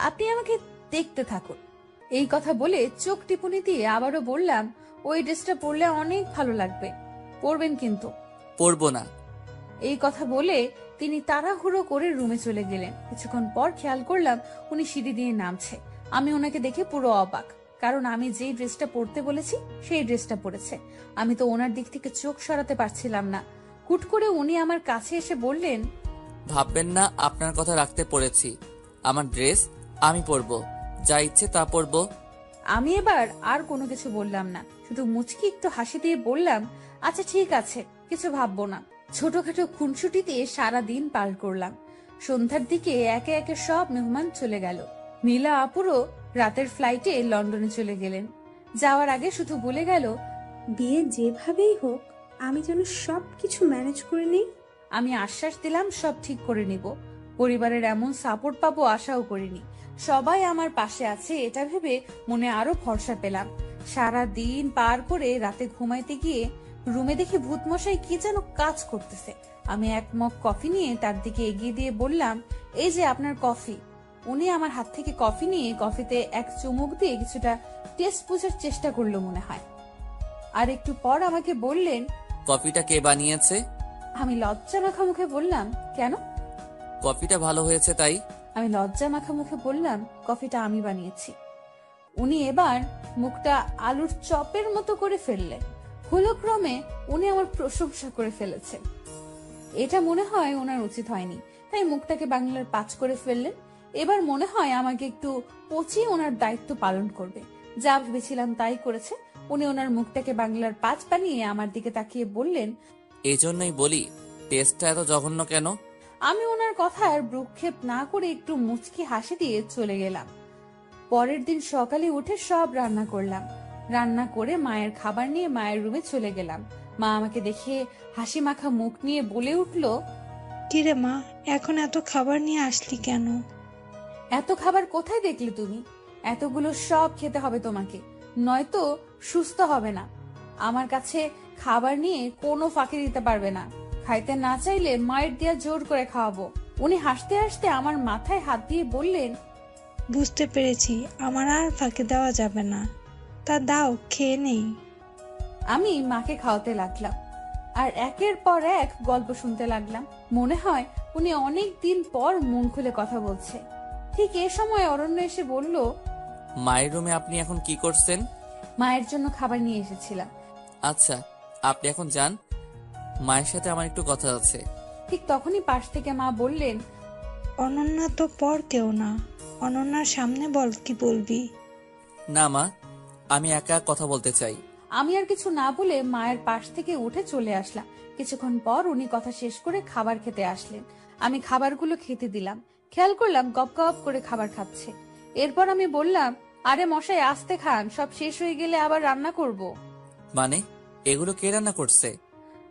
আপনি আমাকে দেখতে থাকুন। এই কথা বলে চোখ টিপুনি দিয়ে আবারও বললাম, ওই ড্রেসটা পরলে অনেক ভালো লাগবে, পরবেন কিন্তু। পরবো না। এই কথা বলে তিনি তাড়াহুড়ো করে রুমে চলে গেলেন। কিছুক্ষণ পর খেয়াল করলাম উনি সিঁড়ি দিয়ে নামছে। আমি ওনাকে দেখে পুরো অবাক, কারণ আমি যেই ড্রেসটা পরতে বলেছি সেই ড্রেসটা পরেছে। আমি তো ওনার দিক থেকে চোখ সরাতে পারছিলাম না। হুট করে উনি আমার কাছে এসে বললেন, ভাববেন না আপনার কথা রাখতে পড়েছি। আমার ড্রেস আমি পরবো, যা ইচ্ছে তা পরবো। আমি এবার আর কোনো কিছু বললাম না, শুধু মুচকি একটু হাসি দিয়ে বললাম, আচ্ছা ঠিক আছে, কিছু ভাববো না। ছোটখাটো খুনসুটি দিয়ে সারা দিন পার করলাম। সন্ধ্যার দিকে একে একে সব মেহমান চলে গেল। নীলা আপুরও রাতের ফ্লাইটে লন্ডনে চলে গেলেন। যাওয়ার আগে শুধু বলে গেল, বিয়ে যেভাবেই হোক আমি যেন সব কিছু ম্যানেজ করে নিই। আমি আশ্বাস দিলাম সব ঠিক করে নিব। পরিবারের এমন সাপোর্ট পাবো আশাও করিনি। সবাই আমার পাশে আছে এটা ভেবে মনে আরো ভরসা পেলাম। সারা দিন পার করে রাতে ঘুমাইতে গিয়ে রুমে দেখি ভূতমশাই কি যেন কাজ করতেছে। আমি এক মগ কফি নিয়ে তার দিকে এগিয়ে দিয়ে বললাম, এই যে আপনার কফি। উনি আমার হাত থেকে কফি নিয়ে কফিতে এক চুমুক দিয়ে কিছুটা টেস্ট বোঝার চেষ্টা করলো মনে হয়। আর একটু পর আমাকে বললেন, কফিটা কে বানিয়েছে? আমি লজ্জা মাখা মুখে বললাম, কেন? কফিটা ভালো হয়েছে তাই। আমি লজ্জা মাখা মুখে বললাম, কফিটা আমি বানিয়েছি। উনি এবার মুখটা আলুর চপের মতো করে ফেললেন। হলক্রমে উনি আমার প্রশংসা করে ফেলেছেন। এটা মনে হয় ওনার উচিত হয়নি, তাই মুখটাকে বাংলার 5 করে ফেললেন। এবার মনে হয় আমাকে একটু পচিয়ে ওনার দায়িত্ব পালন করবে। যা ভেবেছিলাম তাই করেছে। উনি ওনার মুখটাকে বাংলার 5 বানিয়ে আমার দিকে তাকিয়ে বললেন, এই জন্যই বলি টেস্টটা এত জঘন্য কেন। আমি ওনার কথার ভ্রুক্ষেপ না করে একটু মুচকি হাসি দিয়ে চলে গেলাম। পরের দিন সকালে উঠে সব রান্না করলাম। রান্না করে মায়ের খাবার নিয়ে মায়ের রুমে চলে গেলাম। মা আমাকে দেখে হাসি মাখা মুখ নিয়ে বলে উঠল, কিরে মা, এখন এত খাবার নিয়ে আসলি কেন? এত খাবার কোথায় দেখলে তুমি? এতগুলো সব খেতে হবে তোমাকে, নয়তো সুস্থ হবে না। আমার কাছে খাবার নিয়ে কোনো ফাঁকি দিতে পারবে না। খাইতে না চাইলে মায়ের দিয়া জোর করে খাওয়াবো। উনি হাসতে হাসতে আমার মাথায় হাত দিয়ে বললেন, বুঝতে পেরেছি, আমার আর ফাঁকি দেওয়া যাবে না। তা দাও, খেয়ে নেই। আমি মাকে খাওয়াতে লাগলাম আর একের পর এক গল্প শুনতে লাগলাম। মনে হয় উনি অনেক দিন পর মন খুলে কথা বলছে। ঠিক এ সময় অরণ্য এসে বলল, মায়ের রুমে আপনি এখন কি করছেন? মায়ের জন্য খাবার নিয়ে এসেছিলাম। আচ্ছা, আপনি এখন যান, মায়ের সাথে আমার একটু কথা আছে। ঠিক তখনই পাশ থেকে মা বললেন, অনন্যা তো পর কেউ না, অনন্যার সামনে বল কি বলবি। না মা, আমি একা কথা বলতে চাই। আমি আর কিছু না বলে মায়ের পাশ থেকে উঠে চলে আসলাম। কিছুক্ষণ পর উনি কথা শেষ করে খাবার খেতে আসলেন। আমি খাবারগুলো খেতে দিলাম। খেয়াল করলাম গপ গপ করে খাবার খাচ্ছে। এরপর আমি বললাম, আরে মশাই আস্তে খান, সব শেষ হয়ে গেলে আবার রান্না করব। মানে এগুলো কে রান্না করছে?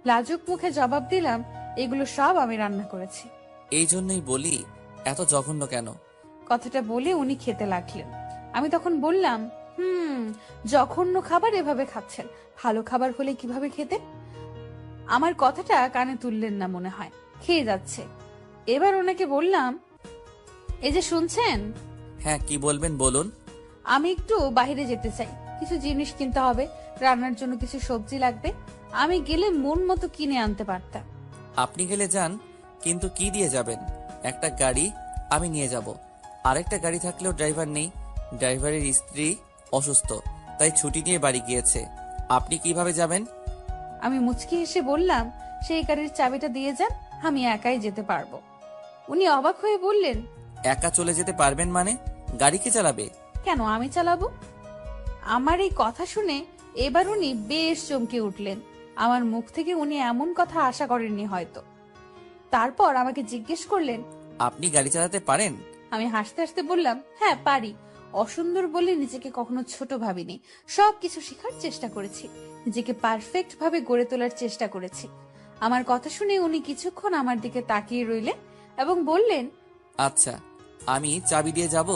লাজুক মুখে জবাব দিলাম, এগুলো সব আমি রান্না করেছি। এই জন্যই বলি এত জঘন্য কেন। কথাটা বলে উনি খেতে লাগলেন। আমি তখন বললাম, জঘন্য খাবার এভাবে খাচ্ছেন, ভালো খাবার হলে কিভাবে খেতেন? আমার কথাটা কানে তুললেন না মনে হয়, খেয়ে যাচ্ছে। এবার ওনাকে বললাম, এই যে শুনছেন, হ্যাঁ, কি বলবেন বলুন। আমি একটু বাইরে যেতে চাই, কিছু জিনিস কিনতে হবে, রান্নার জন্য কিছু সবজি লাগবে। আমি গেলে মন মতো কিনে আনতে পারতাম। আপনি গেলে যান, কিন্তু কি দিয়ে যাবেন? একটা গাড়ি আমি নিয়ে যাব। আরেকটা গাড়ি থাকলেও ড্রাইভার নেই। ড্রাইভারের স্ত্রী অসুস্থ, তাই ছুটি নিয়ে বাড়ি গিয়েছে। আপনি কিভাবে যাবেন? আমি মুচকি হেসে বললাম, সেই গাড়ির চাবিটা দিয়ে যান, আমি একাই যেতে পারবো। উনি অবাক হয়ে বললেন, একা চলে যেতে পারবেন মানে? গাড়ি কে চালাবে? কেন আমি চালাবো? আমার এই কথা শুনে এবার উনি বেশ চমকে উঠলেন। আমার মুখ থেকে উনি এমন কথা আশা করেননি হয়তো। তারপর আমাকে জিজ্ঞেস করলেন, আপনি গাড়ি চালাতে পারেন? আমি হাসতে হাসতে বললাম, হ্যাঁ পারি। অসুন্দর বলে নিজেকে কখনো ছোট ভাবিনি। সবকিছু শেখার চেষ্টা করেছি, নিজেকে পারফেক্ট ভাবে গড়ে তোলার চেষ্টা করেছি। আমার কথা শুনে উনি কিছুক্ষণ আমার দিকে তাকিয়ে রইলেন এবং বললেন, আচ্ছা, আমি চাবি দিয়ে যাব।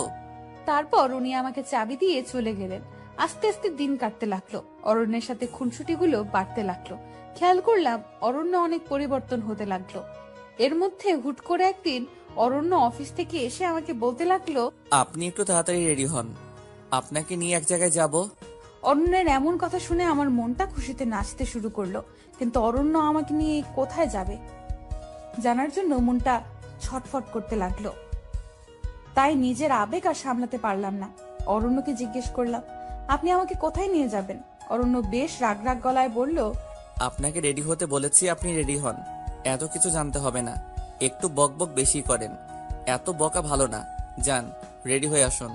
তারপর উনি আমাকে চাবি দিয়ে চলে গেলেন। আস্তে আস্তে দিন কাটতে লাগলো। অরণ্যের সাথে খুনসুটিগুলো বাড়তে লাগলো। খেয়াল করলাম অরণ্য অনেক পরিবর্তন হতে লাগলো। এর মধ্যে হুট করে একদিন অরণ্য অফিস থেকে এসে আমাকে বলতে লাগলো, আপনি একটু তাড়াতাড়ি রেডি হন, আপনাকে নিয়ে এক জায়গায় যাব। অরণ্যের এমন কথা শুনে আমার মনটা খুশিতে নাচতে শুরু করলো। কিন্তু অরণ্য আমাকে নিয়ে কোথায় যাবে জানার জন্য মনটা ছটফট করতে লাগলো। তাই নিজের আবেগ আর সামলাতে পারলাম না। অরণ্যকে জিজ্ঞেস করলাম, আপনি আমাকে কোথায় নিয়ে যাবেন? অরণ্য বেশ রাগ রাগ গলায় বলল, আপনাকে রেডি হতে বলেছি, আপনি রেডি হন। এত কিছু জানতে হবে না, একটু বকবক বেশি করেন, এত বকা ভালো না। যান, রেডি হয়ে আসুন।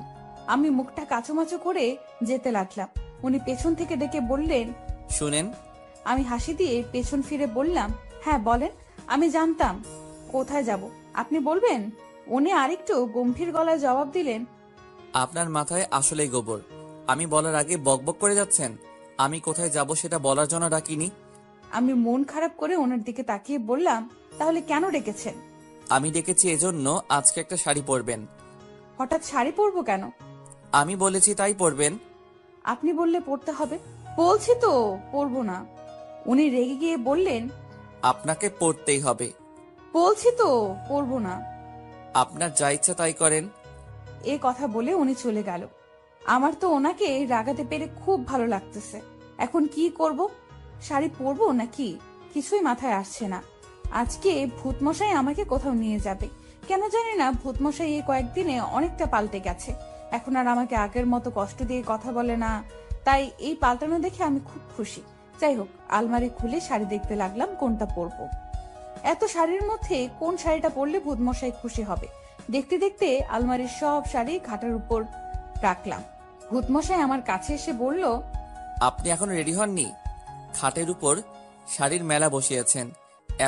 আমি মুখটা কাচুমাচু করে যেতে লাগলাম। উনি পেছন থেকে ডেকে বললেন, শুনেন। আমি হাসি দিয়ে পেছন ফিরে বললাম, হ্যাঁ বলেন। আমি জানতাম। কোথায় যাব আপনি বলবেন? উনি আরেকটু গম্ভীর গলায় জবাব দিলেন, আপনার মাথায় আসলেই গোবর। আমি বলার আগে বকবক করে যাচ্ছেন। আমি কোথায় যাব সেটা বলার জন্য ডাকিনি। আমি মন খারাপ করে ওনার দিকে তাকিয়ে বললাম, তাহলে কেন ডেকেছেন? আমি ডেকেছি এজন্য আজকে একটা শাড়ি পরবেন। হঠাৎ শাড়ি পরবো কেন? আমি বলেছি তাই পরবেন। আপনি বললে পরতে হবে। বলছি তো পরবো না। উনি রেগে গিয়ে বললেন, আপনাকে পরতেই হবে। বলছি তো পরবো না। আপনার যা ইচ্ছা তাই করেন। এ কথা বলে উনি চলে গেল। আমার তো ওনাকে রাগাতে পেরে খুব ভালো লাগতেছে। এখন কি করব? শাড়ি পরবো নাকি কিছুই মাথায় আসছে না। আজকে ভূতমশাই আমাকে কোথাও নিয়ে যাবে। কেন জানি না, ভূতমশাই এই কয়েকদিনে অনেকটা পাল্টে গেছে। এখন আর আমাকে আগের মতো কষ্ট দিয়ে কথা বলে না। তাই এই পাল্টানো দেখে আমি খুব খুশি। যাই হোক, আলমারি খুলে শাড়ি দেখতে লাগলাম কোনটা পরবো। এত শাড়ির মধ্যে কোন শাড়িটা পরলে ভূতমশাই খুশি হবে। দেখতে দেখতে আলমারির সব শাড়ি খাটের উপর রাখলাম। ভূতমশাই আমার কাছে এসে বলল, আপনি এখন রেডি হননি? খাটের উপর শাড়ির মেলা বসিয়েছেন,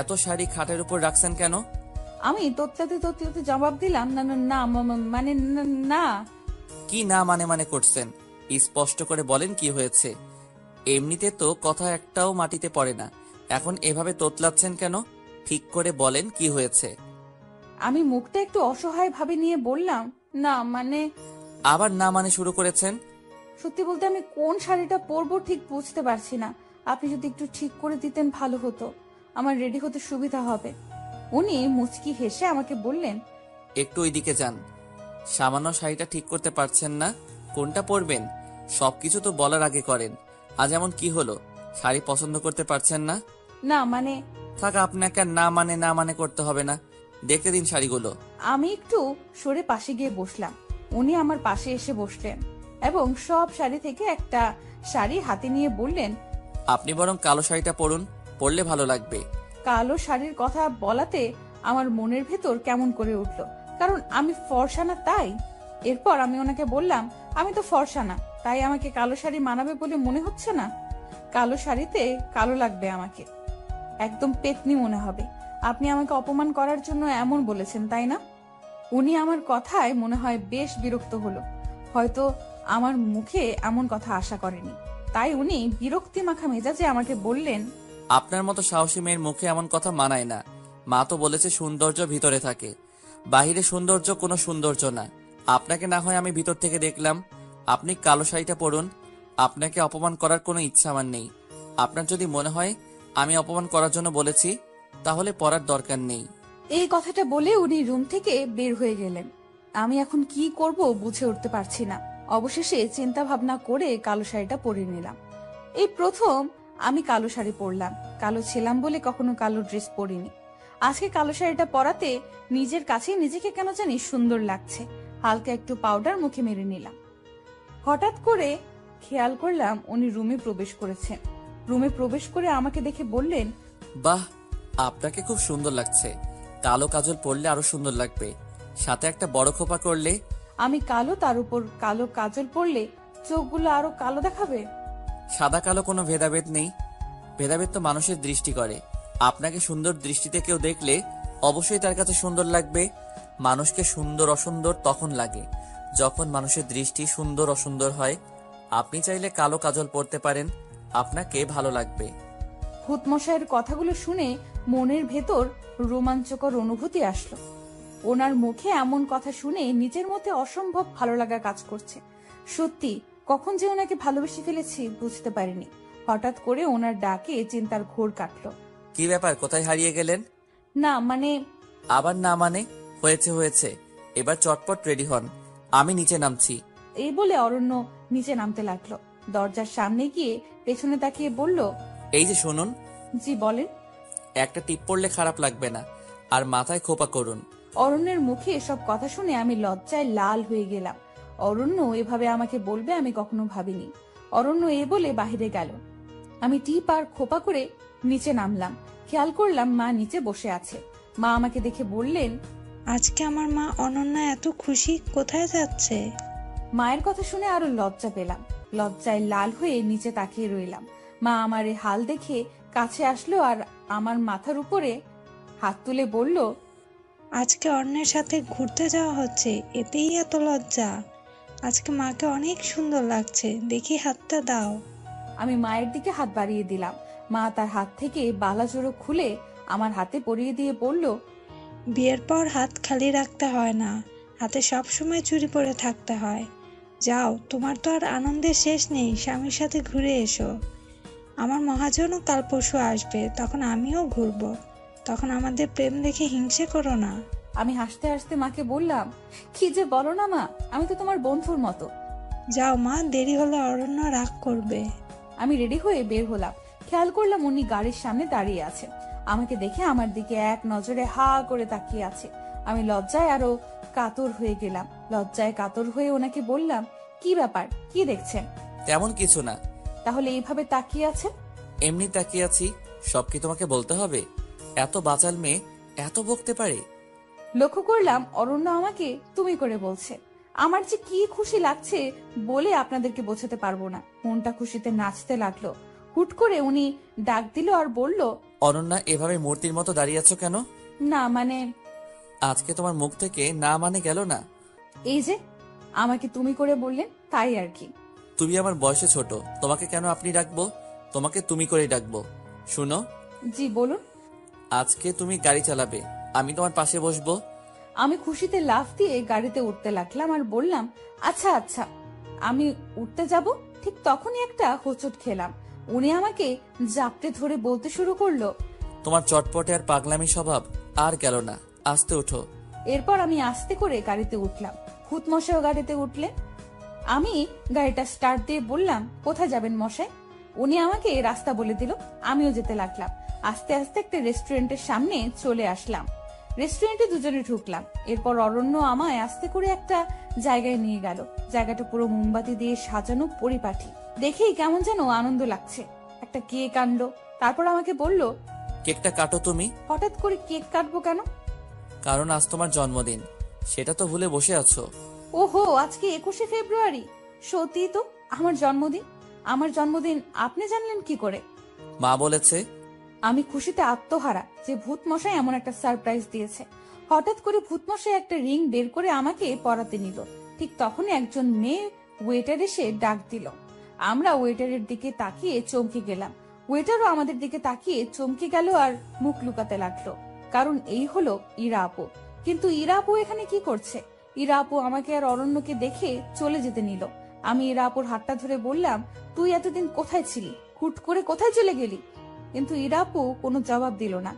এত শাড়ি খাটের উপর রাখছেন কেন? আমি তোতলাতে তোতলাতে জবাব দিলাম, না না না, মানে না। কি না মানে মানে করছেন? স্পষ্ট করে বলেন কি হয়েছে। এমনিতে তো কথা একটাও মাটিতে পড়ে না, এখন এভাবে তোতলাচ্ছেন কেন? ঠিক করে বলেন কি হয়েছে। আমি মুখটা একটু অসহায় ভাবে নিয়ে বললাম, না মানে। আবার না মানে শুরু করেছেন। সত্যি বলতে আমি কোন শাড়িটা পরবো ঠিক বুঝতে পারছি না। আপনি যদি একটু ঠিক করে দিতেন ভালো হতো, আমার রেডি হতে সুবিধা হবে। উনি মুচকি হেসে আমাকে বললেন, একটু ওইদিকে যান। সামান্য শাড়িটা ঠিক করতে পারছেন না? কোনটা পরবেন সবকিছু তো বলার আগে করেন। আজ এমন কি হলো, শাড়ি পছন্দ করতে পারছেন না? না মানে। থাক, আপনাকে আর না মানে না মানে করতে হবে না, দেখতে দিন শাড়িগুলো। আমি একটু সরে পাশে গিয়ে বসলাম। উনি আমার পাশে এসে বসলেন এবং সব শাড়ি থেকে একটা শাড়ি হাতে নিয়ে বললেন, আপনি বরং কালো শাড়িটা পরুন, পরলে ভালো লাগবে। কালো শাড়ির কথা বলাতে আমার মনের ভেতর কেমন করে উঠল, কারণ আমি ফর্সা না তাই। এরপর আমি ওনাকে বললাম, আমি তো ফর্সা না, তাই আমাকে কালো শাড়ি মানাবে বলে মনে হচ্ছে না। কালো শাড়িতে কালো লাগবে আমাকে, একদম পেতনি মনে হবে। আপনি আমাকে অপমান করার জন্য এমন বলেছেন, তাই না? উনি আমার কথায় মনে হয় বেশ বিরক্ত হলো। হয়তো আমার মুখে এমন কথা আশা করেনি, তাই উনি বিরক্তি মাখা মেজাজে আমাকে বললেন, আপনার মতো সাহসী মেয়ের মুখে এমন কথা মানায় না। মা তো বলেছে সৌন্দর্য ভিতরে থাকে, বাহিরে সৌন্দর্য কোনো সৌন্দর্য না। আপনাকে না হয় আমি ভিতর থেকে দেখলাম। আপনি কালো শাড়িটা পরুন। আপনাকে অপমান করার কোনো ইচ্ছা আমার নেই। আপনার যদি মনে হয় আমি অপমান করার জন্য বলেছি, তাহলে পরার দরকার নেই। এই কথাটা বলে উনি রুম থেকে বের হয়ে গেলেন। আমি এখন কি করব বুঝে উঠতে পারছি না। অবশেষে চিন্তা ভাবনা করে কালো শাড়িটা পরে নিলাম। এই প্রথম আমি কালো শাড়ি পরলাম। কালো ছিলাম বলে কখনো কালো ড্রেস পরিনি। আজকে কালো শাড়িটা পরাতে নিজের কাছে নিজেকে কেন জানি সুন্দর লাগছে। হালকা একটু পাউডার মুখে মেরে নিলাম। হঠাৎ করে খেয়াল করলাম উনি রুমে প্রবেশ করেছেন। রুমে প্রবেশ করে আমাকে দেখে বললেন, বাহ, আপনাকে খুব সুন্দর লাগছে। কালো কাজল পরলে আরো সুন্দর লাগবে, সাথে একটা বড় খোপা করলে। আমি কালো, তার উপর কালো কাজল পরলে চোখগুলো আরো কালো দেখাবে। সাদা কালো কোনো ভেদাভেদ নেই, ভেদাভেদ তো মানুষের দৃষ্টি করে। আপনাকে সুন্দর দৃষ্টিতে কেউ দেখলে অবশ্যই তার কাছে সুন্দর লাগবে। মানুষকে সুন্দর অসুন্দর তখন লাগে যখন মানুষের দৃষ্টি সুন্দর অসুন্দর হয়। আপনি চাইলে কালো কাজল পরতে পারেন, আপনাকে ভালো লাগবে। ভূতমশাইয়ের কথাগুলো শুনে মনের ভেতর রোমাঞ্চকর অনুভূতি আসলো। ওনার মুখে এমন কথা শুনে নিজের মধ্যে অসম্ভব ভালো লাগা কাজ করছে। সত্যি কখন যে ওনাকে ভালোবেসে ফেলেছি বুঝতে পারিনি। হঠাৎ করে ওনার ডাকে চিন্তার ঘোর কাটলো। কি ব্যাপার, কোথায় হারিয়ে গেলেন? না মানে। আবার না মানে? হয়েছে হয়েছে, এবার চটপট রেডি হন, আমি নিচে নামছি। এই বলে অরণ্য নিচে নামতে লাগলো। দরজার সামনে গিয়ে পেছনে তাকিয়ে বলল, এই যে শুনুন। জি বলেন। একটা টিপ পড়লে খারাপ লাগবে না, আর মাথায় খোপা করুন। অরণ্যের মুখে এসব কথা শুনে আমি লজ্জায় লাল হয়ে গেলাম। অরণ্য এভাবে আমাকে বলবে আমি কখনো ভাবিনি। অরণ্য এ বলে বাহিরে গেল। আমি টিপ আর খোপা করে নিচে নামলাম। খেয়াল করলাম মা নিচে বসে আছে। মা আমাকে দেখে বললেন, আজকে আমার মা অনন্যা এত খুশি, কোথায় যাচ্ছে? মায়ের কথা শুনে আরো লজ্জা পেলাম। লজ্জায় লাল হয়ে নিচে তাকিয়ে রইলাম। মা আমার এই হাল দেখে কাছে আসলো আর আমার মাথার উপরে হাত তুলে বলল, আজকে অন্যের সাথে ঘুরতে যাওয়া হচ্ছে, এতেই এত লজ্জা? আজকে মাকে অনেক সুন্দর লাগছে, দেখি হাতটা দাও। আমি মায়ের দিকে হাত বাড়িয়ে দিলাম। মা তার হাত থেকে বালাজোড়ো খুলে আমার হাতে পরিয়ে দিয়ে বলল, বিয়ের পর হাত খালি রাখতে হয় না, হাতে সবসময় চুড়ি পরে থাকতে হয়। যাও, তোমার তো আর আনন্দের শেষ নেই, স্বামীর সাথে ঘুরে এসো। আমার মহাজনও কাল পরশু আসবে, তখন আমিও ঘুরবো। তখন আমাদের প্রেম দেখে হিংসে করো না। আমি হাসতে হাসতে মাকে বললাম, কি যে বলো না মা, আমি তো তোমার বন্ধুর মতো। যাও মা, দেরি হলে অরণ্য রাগ করবে। আমি রেডি হয়ে বের হলাম। খেয়াল করলাম উনি গাড়ির সামনে দাঁড়িয়ে আছে। আমাকে দেখে আমার দিকে এক নজরে হা করে তাকিয়ে আছে। আমি লজ্জায় আরো কাতর হয়ে গেলাম। লজ্জায় কাতর হয়ে ওনাকে বললাম, কি ব্যাপার, কি দেখছেন? তেমন কিছু না। তাহলে এইভাবে তাকিয়ে আছেন? এমনি তাকিয়ে আছি। সব কি তোমাকে বলতে হবে? এত বাচাল মেয়ে এত বকতে পারে? লক্ষ্য করলাম অরণ্য আমাকে তুমি করে বলছে। আমার যে কি খুশি লাগছে বলে আপনাদেরকে বোঝাতে পারবো না। মনটা খুশিতে নাচতে লাগলো। হুট করে উনি ডাক দিল আর বলল, অনন্যা, এভাবে মূর্তির মতো দাঁড়িয়ে আছো কেন? না মানে, আজকে তোমার মুখ থেকে না মানে গেল না। এই যে আমাকে তুমি করে বললেন, তাই আর কি। তুমি আমার বয়সে ছোট, তোমাকে কেন আপনি ডাকবো? তোমাকে তুমি করেই ডাকবো। শুনো, জি বলুন। আজকে তুমি গাড়ি চালাবে, আমি তোমার পাশে বসবো। আমি খুশিতে লাফ দিয়ে গাড়িতে উঠতে লাগলাম আর বললাম, আচ্ছা আচ্ছা। আমি উঠতে যাব, ঠিক তখনই একটা হোঁচট খেলাম। উনি আমাকে জাপটে ধরে বলতে শুরু করলো, তোমার চটপটে আর পাগলামি স্বভাব আর গেল না, আস্তে ওঠো। এরপর আমি আস্তে করে গাড়িতে উঠলাম। ভূত মশাইও গাড়িতে উঠলেন। আমি গাড়িটা স্টার্ট দিয়ে বললাম, কোথায় যাবেন মশাই? উনি আমাকে রাস্তা বলে দিল। আমিও যেতে লাগলাম। আস্তে আস্তে একটা রেস্টুরেন্টের সামনে চলে আসলাম। রেস্টুরেন্টে দুজনে ঢুকলাম। এরপর অরণ্য আমায় আস্তে করে একটা জায়গায় নিয়ে গেল। জায়গাটা পুরো মোমবাতি দিয়ে সাজানো, পরিপাটি। দেখেই কেমন যেন আনন্দ লাগছে। একটা কেক আনলো। তারপর আমাকে বলল, কেকটা কাটো তুমি। হঠাৎ করে কেক কাটবো কেন? কারণ আজ তোমার জন্মদিন, সেটা তো ভুলে বসে আছো। ওহো, আজকে 21শে ফেব্রুয়ারি। সত্যি তো আমার জন্মদিন। আমার জন্মদিন আপনি জানলেন কি করে? মা বলেছে। আমি খুশিতে আত্মহারা যে ভূত মশাই এমন একটা সারপ্রাইজ দিয়েছে। হঠাৎ করে ভূত মশাই একটা রিং বের করে আমাকে পরাতে নিল। ঠিক তখনই একজন মেয়ে ওয়েটার এসে ডাক দিল। আমরা ওয়েটারের দিকে তাকিয়ে চমকে গেলাম। ওয়েটারও আমাদের দিকে তাকিয়ে চমকে গেল আর মুখ লুকাতে লাগলো। কারণ এই হলো ইরা আপু। কিন্তু ইরা আপু এখানে কি করছে? ইরা আপু আমাকে আর অরণ্যকে দেখে চলে যেতে নিল। আমি ইরা আপুর হাতটা ধরে বললাম, তুই এতদিন কোথায় ছিলি? হুট করে কোথায় চলে গেলি? কিন্তু ইরা আপু কোনো জবাব দিল না।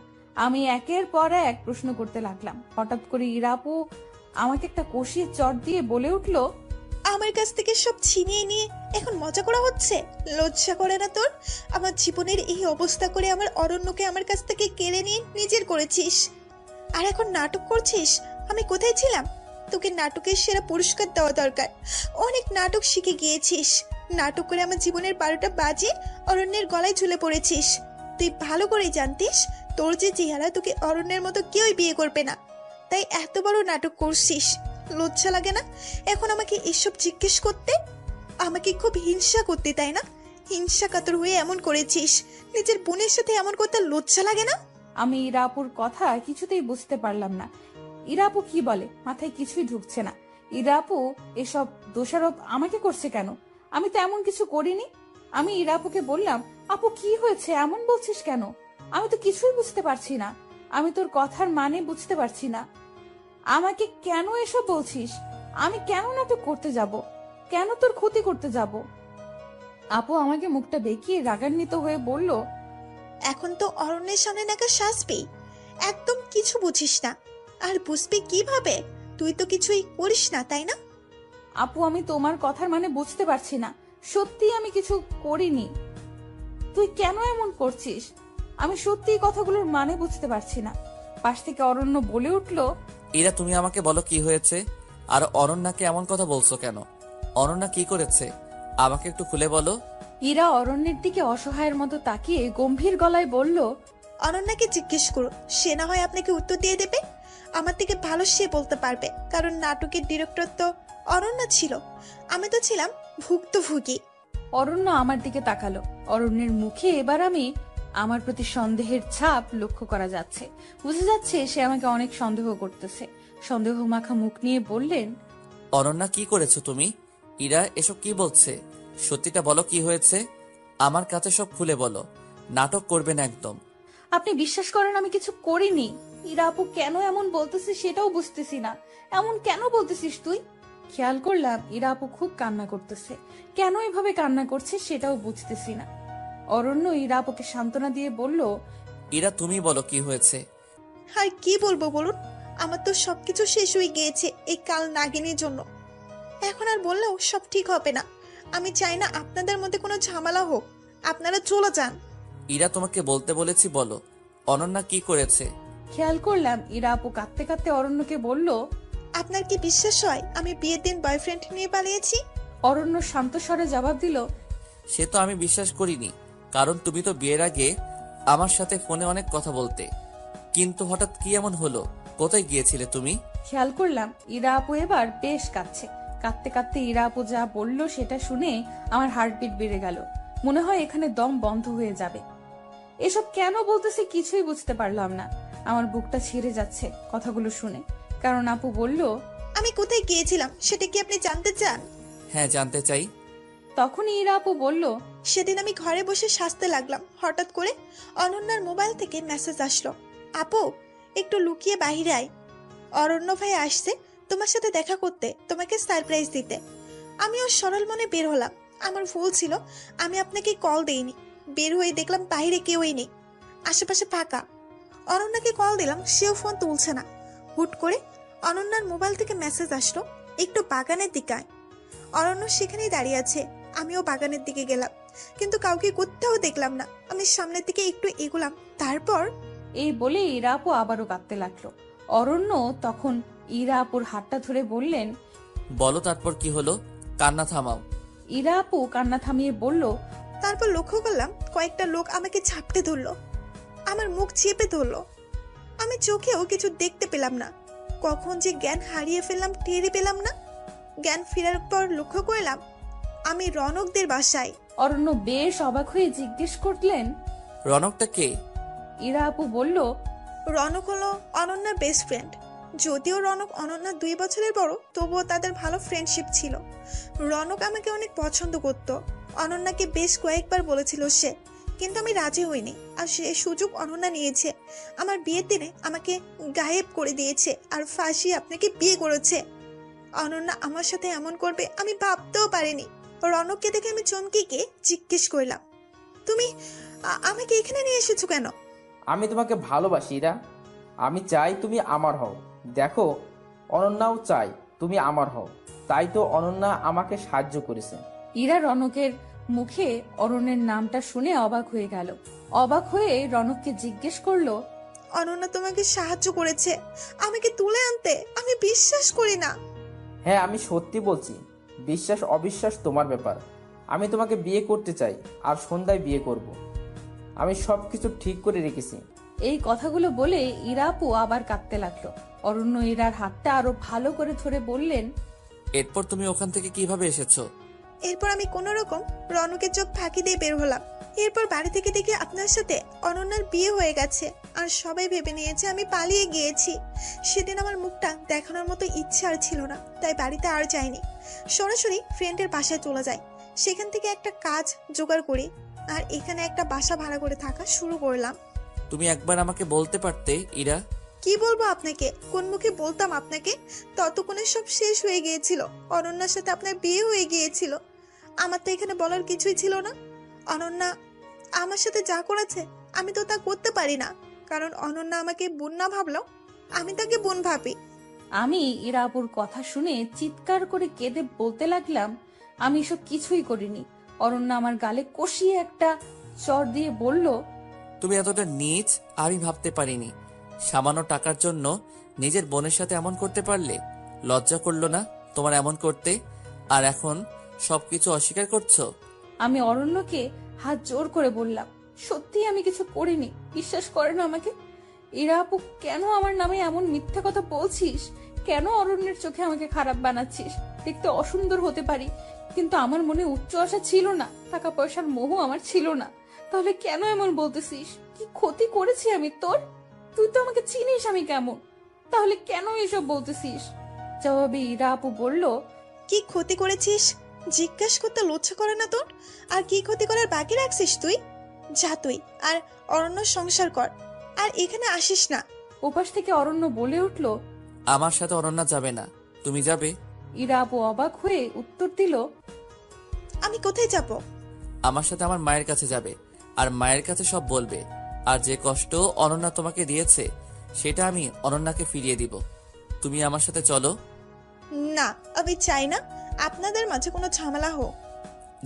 আমি একের পর এক প্রশ্ন করতে লাগলাম। হঠাৎ করে ইরা আপু আমাকে একটা কষিয়ে চট দিয়ে বলে উঠলো, আমার কাছ থেকে সব ছিনিয়ে নিয়ে এখন মজা করা হচ্ছে? লজ্জা করে না তোর? আমার জীবনের এই অবস্থা করে আমার অরণ্যকে আমার কাছ থেকে কেড়ে নিয়ে নিজের করেছিস, আর এখন নাটক করছিস। আমি কোথায় ছিলাম? তোকে নাটকের সেরা পুরস্কার দেওয়া দরকার। অনেক নাটক শিখে গিয়েছিস। নাটক করে আমার জীবনের 12টা বাজে অরণ্যের গলায় ঝুলে পড়েছিস। তুই ভালো করেই জানতিস তোর যে চেহারা, তোকে অরণ্যের মতো কেউই বিয়ে করবে না। তাই এত বড় নাটক করছিস। লজ্জা লাগে না এখন আমাকে এসব জিজ্ঞেস করতে? আমাকে খুব হিংসা করতে, তাই না? হিংসা কাতর হয়ে এমন করেছিস। নিজের বোনের সাথে এমন করতে লজ্জা লাগে না? আমি ইরা আপুর কথা কিছুতেই বুঝতে পারলাম না। ইরা আপু কি বলে মাথায় কিছুই ঢুকছে না। ইরা আপু এসব দোষারোপ আমাকে করছে কেন? আমি তো এমন কিছু করিনি। আমি ইরা আপুকে বললাম, আপু কি হয়েছে, এমন বলছিস কেন? আমি তো কিছুই বুঝতে পারছি না। আমি তোর কথার মানে বুঝতে পারছি না। আমাকে কেন এসব বলছিস? আমি কেন নাটক করতে যাব? কেন তোর ক্ষতি করতে যাব? আপু আমাকে মুখটা বেঁকিয়ে রাগান্বিত হয়ে বলল, এখন তো অরণ্যের সামনে নাকা শাসবি। একদম কিছু বুঝিস না। আর বুঝবি কিভাবে? তুই তো কিছুই করিস না, তাই না? আপু আমি তোমার কথার মানে বুঝতে পারছি না। সত্যি আমি কিছু করিনি। তুই কেন এমন করছিস? আমি সত্যি কথাগুলোর মানে বুঝতে পারছি না। পাশ থেকে অরণ্য বলে উঠল, এরা তুমি আমাকে বলো কি হয়েছে? আর অনন্যাকে এমন কথা বলছো কেন? অনন্যা কি করেছে আমাকে একটু খুলে বলো। ইরা অরণ্যের দিকে অসহায়ের মতো তাকিয়ে গম্ভীর গলায় বলল, অনন্যাকে জিজ্ঞেস করুন, সে না হয় আপনাকে উত্তর দিয়ে দেবে। আমার থেকে ভালো সে বলতে পারবে, কারণ নাটকের ডিরেক্টর তো অনন্যা ছিল, আমি তো ছিলাম ভুক্তভোগী। অরণ্য আমার দিকে তাকালো। অরণ্যের মুখে এবার আমার প্রতি সন্দেহের ছাপ লক্ষ্য করা যাচ্ছে। বুঝা যাচ্ছে সে আমাকে অনেক সন্দেহ করতেছে। সন্দেহ মাখা মুখ নিয়ে বললেন, অনন্যা, কি করেছো তুমি? ইরা এসব কি বলছে? সত্যিটা বলো, কি হয়েছে? আমার কাছে সব খুলে বলো, নাটক করবে না একদম। আপনি বিশ্বাস করেন আমি কিছু করিনি। ইরা আপু কেন এমন বলতেছে সেটাও বুঝতেছি না। এমন কেন বলতেছিস তুই? খেয়াল করলাম ইরা আপু খুব কান্না করতেছে। কেন এভাবে কান্না করছে সেটাও বুঝতেছি না। অরণ্য ইরা আপুকে সান্ত্বনা দিয়ে বলল, ইরা, তুমি বলো কি হয়েছে? আর কি বলবো বলুন, আমার তো সবকিছু শেষ হয়ে গিয়েছে এই কাল নাগিনীর জন্য। এখন আর বললেও সব ঠিক হবে না। আমি চাই না আপনাদের মধ্যে কোনো ঝামেলা হোক, আপনারা চলে যান। ইরা, তোমাকে বলতে বলেছি, বলো অনন্যা কি করেছে? খেয়াল করলাম ইরা আপু কাঁদতে কাঁদতে অরণ্যকে বলল, আপনার কি বিশ্বাস হয় আমি বিয়ের দিন বয়ফ্রেন্ড নিয়ে পালিয়েছি? অরণ্য শান্ত স্বরে জবাব দিল, সে তো আমি বিশ্বাস করিনি, কারণ তুমি তো বিয়ের আগে আমার সাথে ফোনে অনেক কথা বলতে। কিন্তু হঠাৎ কি এমন হলো? কোথায় গিয়েছিলে তুমি? খেয়াল করলাম ইরা আপু এবার বেশ কাঁদছে। কাঁদতে কাঁদতে ইরা আপু যা বলল সেটা শুনে আমার হার্টবিট বেড়ে গেল। মনে হয় এখানে দম বন্ধ হয়ে যাবে। এসব কেন বলতেছে কিছুই বুঝতে পারলাম না। আমার বুকটা ছিঁড়ে যাচ্ছে কথাগুলো শুনে। কারণ আপু বলল, আমি কোথায় গিয়েছিলাম সেটা কি আপনি জানতে চান? হ্যাঁ, জানতে চাই। তখনই ইরা আপু বলল, সেদিন আমি ঘরে বসে সাজতে লাগলাম, হঠাৎ করে অনন্যার মোবাইল থেকে মেসেজ আসলো, আপু একটু লুকিয়ে বাহিরে আয়, অরণ্য ভাই আসছে তোমার সাথে দেখা করতে, তোমাকে সারপ্রাইজ দিতে। আমিও সরল মনে বের হলাম। আমার ভুল ছিল, আমি আপনাকে কল দেইনি। বের হয়ে দেখলাম বাইরে কেউই নেই, আশেপাশে ফাঁকা। অনন্যাকে কল দিলাম, সেও ফোন তুলছে না। হুট করে অনন্যার মোবাইল থেকে মেসেজ আসলো, একটু বাগানের দিকে আয়। অরণ্য সেখানেই দাঁড়িয়ে আছে। আমিও বাগানের দিকে গেলাম, কিন্তু কাউকে কোথাও দেখলাম না। আমি সামনের দিকে একটু এগোলাম, তারপর এই বলে ইরা আপু আবারও কাঁদতে লাগলো। অরণ্য তখন ইরা আপুর হাতটা ধরে বললেন, বলো তারপর কি হলো, কান্না থামাও। ইরা আপু কান্না থামিয়ে বলল, তারপর লক্ষ্য করলাম কয়েকটা লোক আমাকে ঝাপটে ধরলো, আমার মুখ চেপে ধরলো। আমি চোখেও কিছু দেখতে পেলাম না। কখন যে জ্ঞান হারিয়ে ফেললাম টেরই পেলাম না। জ্ঞান ফেরার পর লক্ষ্য করলাম আমি রনকদের বাসায়। অরণ্য বেশ অবাক হয়ে জিজ্ঞেস করলেন, রনকটা কে? ইরা আপু বলল, রনক হলো অনন্যার বেস্ট ফ্রেন্ড। যদিও রনক অনন্যা 2 বছরের বড়, তবুও তাদের ভালো ফ্রেন্ডশিপ ছিল। রনক আমাকে অনেক পছন্দ করত। অনন্যাকে বেশ কয়েকবার বলেছিল সে, কিন্তু আমি রাজি হইনি। আর সে সুযোগ অনন্যা নিয়েছে। আমার বিয়ের দিনে আমাকে গায়েব করে দিয়েছে আর ফাঁসি আপনাকে বিয়ে করেছে। অনন্যা আমার সাথে এমন করবে আমি ভাবতেও পারিনি। রনককে দেখে আমি চমকে গিয়ে জিজ্ঞেস করলাম, তুমি আমাকে এখানে নিয়ে এসেছো কেন? আমি তোমাকে ভালোবাসি ইরা। আমি চাই তুমি আমার হও। দেখো, অনন্যাও চাই তুমি আমার হও। তাই তো অনন্যা আমাকে সাহায্য করেছে। ইরা রনকের মুখে অরণ্যের নামটা শুনে অবাক হয়ে গেল। অবাক হয়ে রনককে জিজ্ঞেস করলো, অনন্যা তোমাকে সাহায্য করেছে আমাকে তুলে আনতে? আমি বিশ্বাস করি না। হ্যাঁ, আমি সত্যি বলছি। বিশ্বাস অবিশ্বাস তোমার ব্যাপার। আমি তোমাকে বিয়ে করতে চাই, আর সন্ধ্যায় বিয়ে করব। আমি সবকিছু ঠিক করে রেখেছি। এই কথাগুলো বলে ইরা আপু আবার কাঁদতে লাগলো। অরণ্য ইরার হাতটা আরো ভালো করে ধরে বললেন, এরপর তুমি ওখান থেকে কিভাবে এসেছো? এরপর আমি কোনো রকম রনকের চোখ ফাঁকি দিয়ে বের হলাম। এরপর বাড়ি থেকে দেখি আপনার সাথে অনন্যার বিয়ে হয়ে গেছে, আর সবাই ভেবে নিয়েছে আমি পালিয়ে গিয়েছি। সেদিন আমার মুখটা দেখানোর মতো ইচ্ছা আর ছিল না, তাই বাড়িতে আর যাইনি। সরাসরি ফ্রেন্ডের বাসায় চলে যাই। সেখান থেকে একটা কাজ জোগাড় করি, আর এখানে একটা বাসা ভাড়া করে থাকা শুরু করলাম। তুমি একবার আমাকে বলতে পারতে ইরা। কি বলবো আপনাকে, কোন মুখে বলতাম আপনাকে? ততক্ষণে সব শেষ হয়ে গিয়েছিল। অনন্যার সাথে আপনার বিয়ে হয়ে গিয়েছিল। আমার তো এখানে বলার কিছুই ছিল না। অনন্যা আমার সাথে যা করেছে আমি তো তা করতে পারি না, কারণ অনন্যা আমাকে বোন না ভাবলো, আমি তাকে বোন ভাবি। আমি ইরা আপুর কথা শুনে চিৎকার করে কেঁদে বলতে লাগলাম, আমি এসব কিছুই করিনি। অরণ্য আমার গালে কষিয়ে একটা চর দিয়ে বলল, তুমি এতটা নীচ আমি ভাবতে পারিনি। সামান্য টাকার জন্য নিজের বোনের সাথে এমন করতে পারলে? লজ্জা করলো না তোমার এমন করতে? আর এখন সবকিছু অস্বীকার করছো? আমি অরণ্যকে হাত জোর করে বললাম, সত্যি আমি কিছু করিনি। বিশ্বাস করে না আমাকে। ইরা আপু, কেন আমার নামে এমন মিথ্যা কথা বলছিস? কেন অরণ্যের চোখে আমাকে খারাপ বানাচ্ছিস? দেখতে অসুন্দর হতে পারি, কিন্তু আমার মনে উচ্চ আশা ছিল না, টাকা পয়সার মোহ আমার ছিল না। তাহলে কেন এমন বলতেছিস? কি ক্ষতি করেছি আমি তোর? তুই তো আমাকে চিনিস আমি কেমন, তাহলে কেন এসব বলতেছিস? জবাবে ইরা আপু বলল, কি ক্ষতি করেছিস জিজ্ঞেস করতে লজ্জা করে না তোর? আর কি ক্ষতি করার বাকি রাখছিস তুই? যা তুই আর অরণ্য সংসার কর, আর এখানে আসিস না। ওপাশ থেকে অরণ্য বলে উঠল, আমার সাথে অনন্যা যাবে না, তুমি যাবে? ইরা আপু অবাক হয়ে উত্তর দিল, আমি কোথায় যাব? আমার সাথে আমার মায়ের কাছে যাবে, আর মায়ের কাছে সব বলবে। আর যে কষ্ট অনন্যা তোমাকে দিয়েছে সেটা আমি অনন্যাকে ফিরিয়ে দিব। তুমি আমার সাথে চলো। না, আমি চাই না আপনাদের মাঝে কোনো ঝামেলা হোক।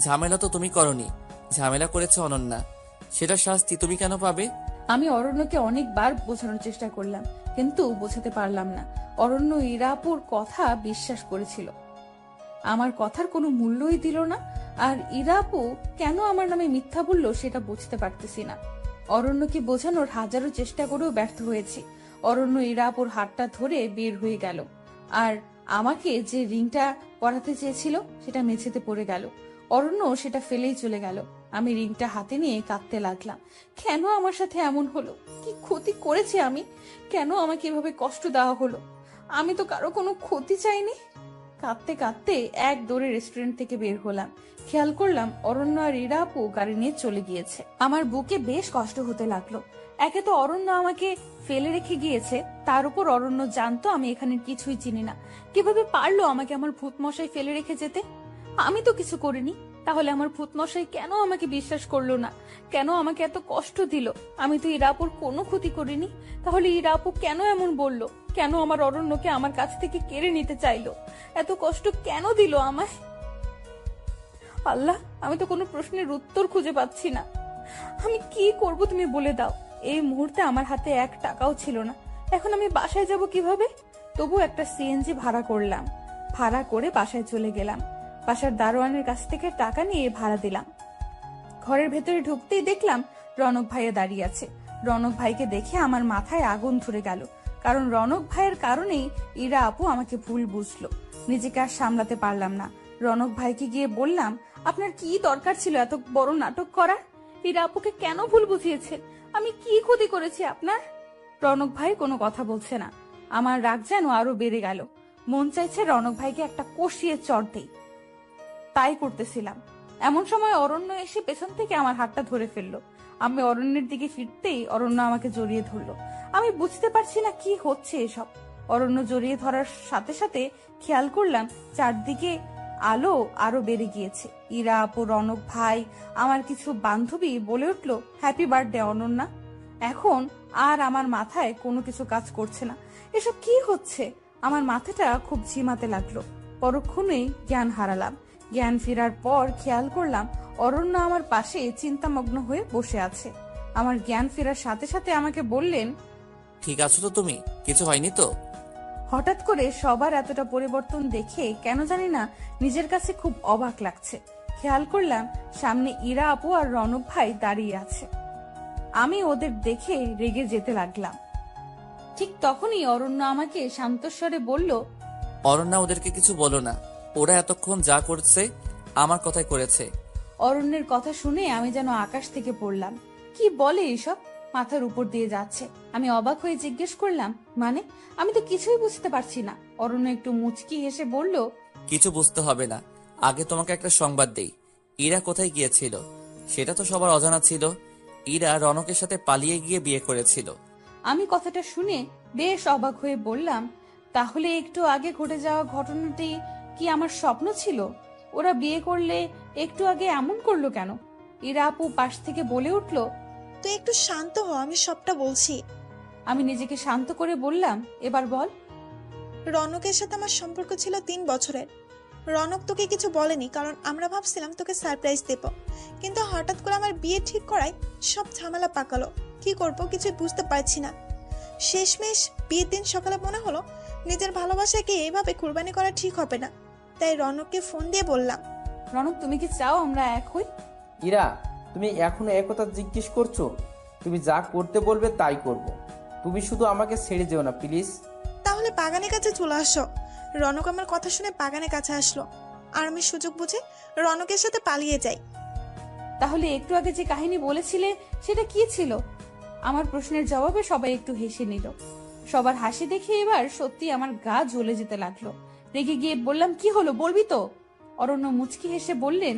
ঝামেলা তো তুমি করনি, ঝামেলা করেছে অনন্যা, সেটা শাস্তি তুমি কেন পাবে? আমি অরণ্যকে অনেকবার বোঝানোর চেষ্টা করলাম, কিন্তু বোঝাতে পারলাম না। অরণ্য ইরাপুর কথা বিশ্বাস করেছিল, আমার কথার কোনো মূল্যই দিল না। আর ইরাপু কেন আমার নামে মিথ্যা বললো সেটা বুঝতে পারতেছি না। অরণ্যকে বোঝানোর হাজারো চেষ্টা করেও ব্যর্থ হয়েছি। অরণ্য ইরাপুর হাতটা ধরে বের হয়ে গেল, আর আমাকে যে রিংটা পরাতে চেয়েছিল সেটা মেঝেতে পড়ে গেল। অরণ্য সেটা ফেলেই চলে গেল। আমি রিংটা হাতে নিয়ে কাঁদতে লাগলাম। কেন আমার সাথে এমন হলো? কি ক্ষতি করেছি আমি? কেন আমাকে এভাবে কষ্ট দেওয়া হলো? আমি তো কারো কোনো ক্ষতি চাইনি। কাঁদতে কাঁদতে এক দৌড়ে রেস্টুরেন্ট থেকে বের হলাম। খেয়াল করলাম অরণ্য আর ইরা আপু গাড়ি নিয়ে চলে গিয়েছে। আমার বুকে বেশ কষ্ট হতে লাগলো। একে তো অরণ্য আমাকে ফেলে রেখে গিয়েছে, তার উপর অরণ্য জানতো আমি এখানে কিছুই চিনি না। কিভাবে পারলো আমাকে আমার ভূত মশাই ফেলে রেখে যেতে? আমি তো কিছু করিনি। তাহলে আমার ভূত মশাই কেন আমাকে বিশ্বাস করলো না? কেন আমাকে এত কষ্ট দিল? আমি তো ইরাপুর কোনো ক্ষতি করিনি। তাহলে ইরাপু কেন এমন বলল? কেন আমার অরণ্যকে আমার কাছ থেকে কেড়ে নিতে চাইলো? এত কষ্ট কেন দিল আমায়? আল্লাহ, আমি তো কোনো প্রশ্নের উত্তর খুঁজে পাচ্ছি না। আমি কি করব তুমি বলে দাও। এই মুহূর্তে আমার হাতে 1 টাকাও ছিল না। এখন আমি বাসায় যাব কিভাবে? তবু একটা সিএনজি ভাড়া করলাম। ভাড়া করে বাসায় চলে গেলাম। বাসার দারোয়ানের কাছ থেকে টাকা নিয়ে ভাড়া দিলাম। ঘরের ভেতরে ঢুকতেই দেখলাম রনক ভাইয়া দাঁড়িয়ে আছে। রনক ভাইকে দেখে আমার মাথায় আগুন ধরে গেল, কারণ রনক ভাইয়ের কারণেই ইরা আপু আমাকে ভুল বুঝলো। নিজেকে আর সামলাতে পারলাম না। রনক ভাইকে গিয়ে বললাম, আপনার কি দরকার ছিল এত বড় নাটক করার? ইরা আপুকে কেন ভুল বুঝিয়েছেন? আমি কি ক্ষতি করেছি আপনার? রনক ভাই কোনো কথা বলছে না। আমার রাগ যেন আরো বেড়ে গেল। মন চাইছে রনক ভাইকে একটা কষিয়ে চড় দেই। তাই করতেছিলাম, এমন সময় অরণ্য এসে পেছন থেকে আমার হাতটা ধরে ফেললো। আমি অরণ্যের দিকে ফিরতেই অরণ্য আমাকে জড়িয়ে ধরলো। আমি বুঝতে পারছি না কি হচ্ছে এসব। অরণ্য জড়িয়ে ধরার সাথে সাথে খেয়াল করলাম চারদিকে আলো আরো বেড়ে গিয়েছে। ইরা আপু, রনক ভাই, আমার কিছু বান্ধবী বলে উঠলো, হ্যাপি বার্থডে অনন্যা। এখন আর আমার মাথায় কোনো কিছু কাজ করছে না। এসব কি হচ্ছে? আমার মাথাটা খুব ঝিমাতে লাগলো। পরক্ষণেই জ্ঞান হারালাম। জ্ঞান ফেরার পর খেয়াল করলাম অরণ্য আমার পাশে চিন্তামগ্ন হয়ে বসে আছে। আমার জ্ঞান ফেরার সাথে সাথে আমাকে বললেন, ঠিক আছো তো তুমি? কিছু হয়নি তো? হঠাৎ করে সবার এতটা পরিবর্তন দেখে কেন জানি না নিজের কাছে খুব অবাক লাগছে। খেয়াল করলাম সামনে ইরা আপু আর রনক ভাই দাঁড়িয়ে আছে। আমি ওদের দেখে রেগে যেতে লাগলাম। ঠিক তখনই অরণ্য আমাকে শান্তস্বরে বলল, অরণ্যা, ওদেরকে কিছু বলো না, ওরা এতক্ষণ যা করছে আমার কথাই করেছে। অরণ্যের কথা শুনে আমি যেন আকাশ থেকে পড়লাম। কি বলে এইসব? মাথার উপর দিয়ে যাচ্ছে। আমি অবাক হয়ে জিজ্ঞেস করলাম, মানে? আমি তো কিছুই বুঝতে পারছি না। অরণ্য একটু মুচকি হেসে বলল, কিছু বুঝতে হবে না, আগে তোমাকে একটা সংবাদ দেই। ইরা কোথায় গিয়েছিল সেটা তো সবার অজানা ছিল। ইরা রনকের সাথে পালিয়ে গিয়ে বিয়ে করেছিল। আমি কথাটা শুনে বেশ অবাক হয়ে বললাম, তাহলে একটু আগে ঘটে যাওয়া ঘটনাটি কি আমার স্বপ্ন ছিল? ওরা বিয়ে করলে একটু আগে এমন করলো কেন? ইরা আপু পাশ থেকে বলে উঠল, তুই একটু শান্ত হ, আমি সবটা বলছি। আমি নিজেকে শান্ত করে বললাম, এবার বল। রনকের সাথে আমার সম্পর্ক ছিল 3 বছরের। রনক তোকে কিছু বলেনি, কারণ আমরা ভাবছিলাম তোকে সারপ্রাইজ দেব, কিন্তু হঠাৎ করে আমার বিয়ে ঠিক করায় সব ঝামেলা পাকালো। কি করব কিছুই বুঝতে পারছি না। শেষমেশ বিয়ের দিন সকালে মনে হলো নিজের ভালোবাসাকে এইভাবে কুরবানি করা ঠিক হবে না। তাই রনককে ফোন দিয়ে বললাম, রনক, তুমি কি চাও আমরা এক হই? ইরা, তুমি এখনো একথা জিজ্ঞেস করছো? তুমি যা করতে বলবে তাই করব। তুমি শুধু আমাকে ছেড়ে যেও না প্লিজ। তাহলে বাগানের কাছে চলে আসো। রনক আমার কথা শুনে বাগানের কাছে আসলো, আর আমি সুযোগ বুঝে রনকের সাথে পালিয়ে যাই। তাহলে একটু আগে যে কাহিনী বলেছিলে সেটা কি ছিল? আমার প্রশ্নের জবাবে সবাই একটু হেসে নিল। সবার হাসি দেখে এবার সত্যি আমার গা জ্বলে যেতে লাগলো। রেগে গিয়ে বললাম, কি হলো বলবি তো? অরণ্য মুচকি হেসে বললেন,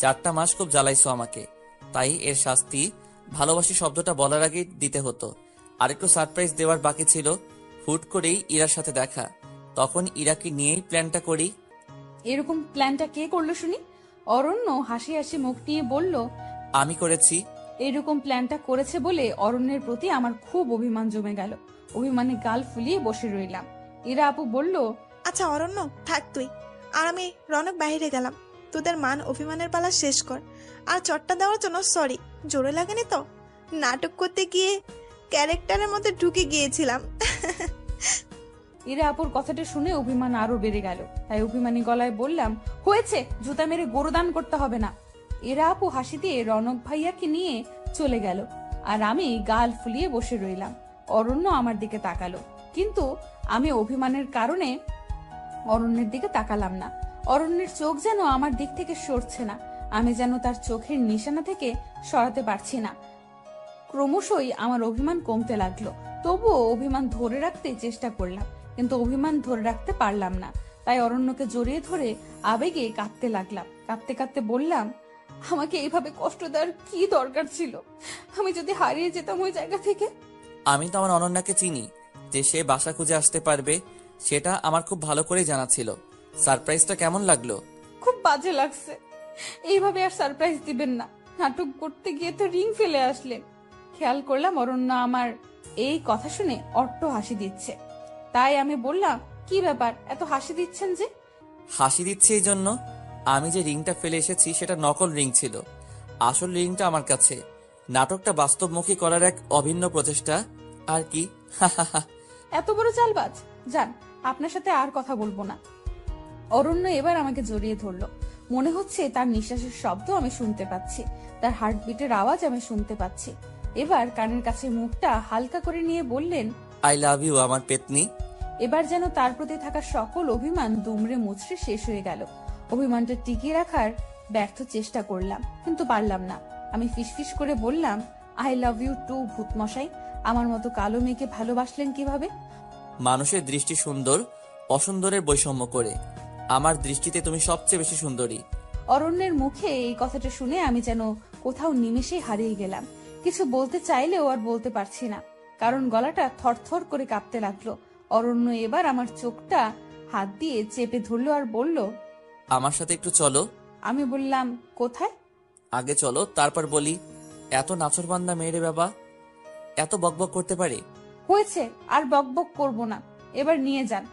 4টা মাস খুব জ্বালাইছো আমাকে, তাই এর শাস্তি ভালোবাসি শব্দটা বলার আগেই দিতে হতো। আরেকটু সারপ্রাইজ দেওয়ার বাকি ছিল। হুট করেই ইরার সাথে দেখা, তখন ইরাকে নিয়েই প্ল্যানটা করি। এরকম প্ল্যানটা কে করলো শুনি? অরণ্য হাসি হাসি মুখ নিয়ে বলল, আমি করেছি। এরকম প্ল্যানটা করেছে বলে অরণ্যের প্রতি আমার খুব অভিমান জমে গেল। অভিমানে গাল ফুলিয়ে বসে রইলাম। ইরা আপু বলল, আচ্ছা অরণ্য, থাক তুই। আর আমি রনক বাইরে গেলাম। তোদের মান অভিমানের পালা শেষ কর। আর চটটা দেওয়ার জন্য সরি, জোরে লাগেনি তো? নাটক করতে গিয়ে ক্যারেক্টারের মধ্যে ঢুকে গিয়েছিলাম। ইরা আপুর কথাটা শুনে অভিমান আরো বেড়ে গেল। তাই অভিমানী গলায় বললাম, হয়েছে, জুতা মেরে গরুদান করতে হবে না। ইরা আপু হাসি দিয়ে রনক ভাইয়াকে নিয়ে চলে গেল, আর আমি গাল ফুলিয়ে বসে রইলাম। অরণ্য আমার দিকে তাকালো, কিন্তু আমি অভিমানের কারণে অরণ্যের দিকে তাকালাম না। অরণ্যের চোখ যেন আমার দিক থেকে সরছে না। আমি যেন তার চোখের নিশানা থেকে সরাতে পারছি না। ক্রমশই আমার অভিমান কমতে লাগলো। তবুও অভিমান ধরে রাখতে চেষ্টা করলাম, কিন্তু অভিমান ধরে রাখতে পারলাম না। তাই অরণ্যকে জড়িয়ে ধরে আবেগে কাঁদতে লাগলাম। কাঁদতে কাঁদতে বললাম, আমাকে এইভাবে কষ্ট দেওয়ার কি দরকার ছিল? আমি যদি হারিয়ে যেতাম ওই জায়গা থেকে। আমি তো আমার অনন্যাকে চিনি, যে সে বাসা খুঁজে আসতে পারবে সেটা আমার খুব ভালো করেই জানা ছিল। সারপ্রাইজটা কেমন লাগলো? খুব বাজে লাগছে। এইভাবে আর সারপ্রাইজ দিবেন না। নাটক করতে গিয়ে তো রিং ফেলে আসলেন। খেয়াল করলাম অরণ্য আমার এই কথা শুনে অট্ট হাসি দিচ্ছে। তাই আমি বললাম, কি ব্যাপার, এত হাসি দিচ্ছেন যে? হাসি দিচ্ছে এই জন্য, আমি যে রিংটা ফেলে এসেছি সেটা নকল রিং ছিল। আসল রিংটা আমার কাছে। নাটকটা বাস্তবমুখী করার এক অভিন্ন প্রচেষ্টা আর কি। এত বড় চালবাজ! যান, আপনার সাথে আর কথা বলবো না। অরণ্য এবার আমাকে জড়িয়ে ধরলো। মনে হচ্ছে তার নিঃশ্বাসের শব্দ আমি শুনতে পাচ্ছি, তার হার্টবিটের আওয়াজ আমি শুনতে পাচ্ছি। এবার কানের কাছে মুখটা হালকা করে নিয়ে বললেন, আই লাভ ইউ আমার পেতনি। এবার যেন তার প্রতি থাকা সকল অভিমান দুমড়ে মুচড়ে শেষ হয়ে গেল। অভিমানটা টিকিয়ে রাখার ব্যর্থ চেষ্টা করলাম, কিন্তু পারলাম না। আমি ফিসফিস করে বললাম, আই লাভ ইউ টু ভূতমশাই। আমার মতো কালো মেয়েকে ভালোবাসলেন কিভাবে? মানুষের দৃষ্টি সুন্দর অসুন্দরের বৈষম্য করে। আমার দৃষ্টিতে তুমি সবচেয়ে বেশি সুন্দরী। অরণ্যের মুখে এই কথাটা শুনে আমি যেন কোথাও নিমেষেই হারিয়ে গেলাম। কিছু বলতে চাইলেও আর বলতে পারছি না, কারণ গলাটা থরথর করে কাঁপতে লাগলো। অরণ্য এবার আমার চোখটা হাত দিয়ে চেপে ধরলো আর বলল, আমার সাথে একটু চলো। আমি বললাম, কোথায়? আগে চলো তারপর বলি। এত নাচরবান্দা মেয়েরে বাবা, এত বকবক করতে পারে? হয়েছে, আর বকবক করব না, এবার নিয়ে যান।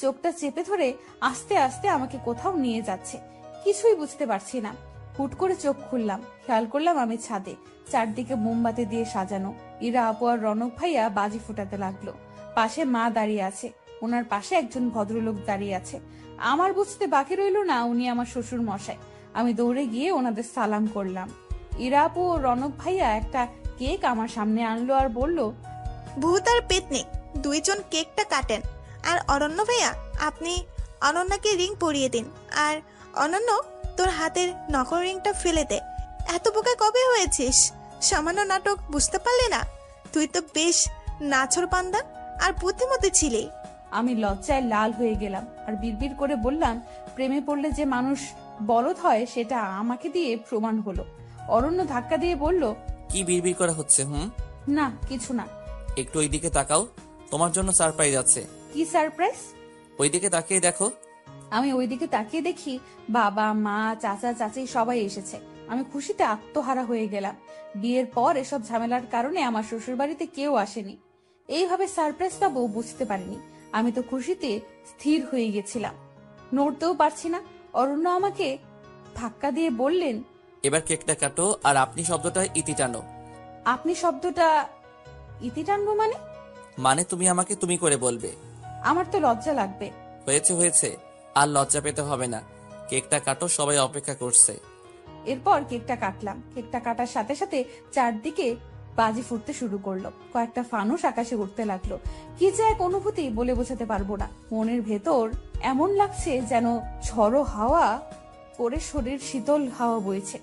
চোখটা চেপে ধরে আস্তে আস্তে আমাকে কোথাও নিয়ে যাচ্ছে, কিছুই বুঝতে পারছি না। হুট করে চোখ খুললাম, খেয়াল করলাম আমি ছাদে, চারদিকে মোমবাতি দিয়ে সাজানো। ইরা আপু আর রনক ভাইয়া বাজি ফুটাতে লাগলো। পাশে মা দাঁড়িয়ে আছে, ওনার পাশে একজন ভদ্রলোক দাঁড়িয়ে আছে। আমার বুঝতে বাকি রইল না উনি আমার শ্বশুর মশাই। আমি দৌড়ে গিয়ে ওনাদের সালাম করলাম। ইরা আপু ও রনক ভাইয়া একটা কেক আমার সামনে আনলো আর বলল, ভূত আর পেতনি দুইজন কেকটা কাটেন। আর অরণ্য ভাইয়া, আপনি অনন্যাকে রিং পরিয়ে দিন। আর অনন্য, তোর হাতের নকল রিংটা ফেলে দে। এত বোকা কবে হয়েছিস? সামান্য নাটক বুঝতে পারলি না? তুই তো বেশ নাছর পান্দা আর বুদ্ধিমতী ছিলি। আমি লজ্জায় লাল হয়ে গেলাম আর বিড়বিড় করে বললাম, প্রেমে পড়লে যে মানুষ বলদ হয় সেটা আমাকে দিয়ে প্রমাণ হলো। অরণ্য ধাক্কা দিয়ে বলল, কি বিড়বিড় করা হচ্ছে? না কিছু না। একটু ওইদিকে তাকাও, তোমার জন্য সারপ্রাইজ আছে। কি সারপ্রাইজ? ওইদিকে তাকিয়ে দেখো। আমি ওইদিকে তাকিয়ে দেখি বাবা, মা, চাচা, চাচি সবাই এসেছে। আমি খুশিতে আত্মহারা হয়ে গেলাম। বিয়ের পর এসব ঝামেলার কারণে আমার শ্বশুর বাড়িতে কেউ আসেনি। এইভাবে সারপ্রাইজ পাবো বুঝতে পারিনি। আমি তো খুশিতে স্থির হয়ে গেছিলাম, নড়তেও পারছি না। অরণ্য আমাকে ধাক্কা দিয়ে বললেন, এবার কেকটা কাটো আর আপনি শব্দটা ইতি টানো। আপনি শব্দটা ইতি টানবো মানে? মানে তুমি আমাকে তুমি করে বলবে। আমার তো লজ্জা লাগবে। হয়েছে হয়েছে, আর লজ্জা পেতে হবে না। কেকটা কাটো, সবাই অপেক্ষা করছে। এরপর কেকটা কাটলাম। কেকটা কাটার সাথে সাথে চারদিকে বাজি ফুটতে শুরু করলো, কয়েকটা ফানুস আকাশে উঠতে লাগলো। কি যে এক অনুভূতি বলে বোঝাতে পারবো না। মনের ভেতর এমন লাগছে যেন ঝড়ো হাওয়া করে শরীর শীতল হাওয়া বইছে।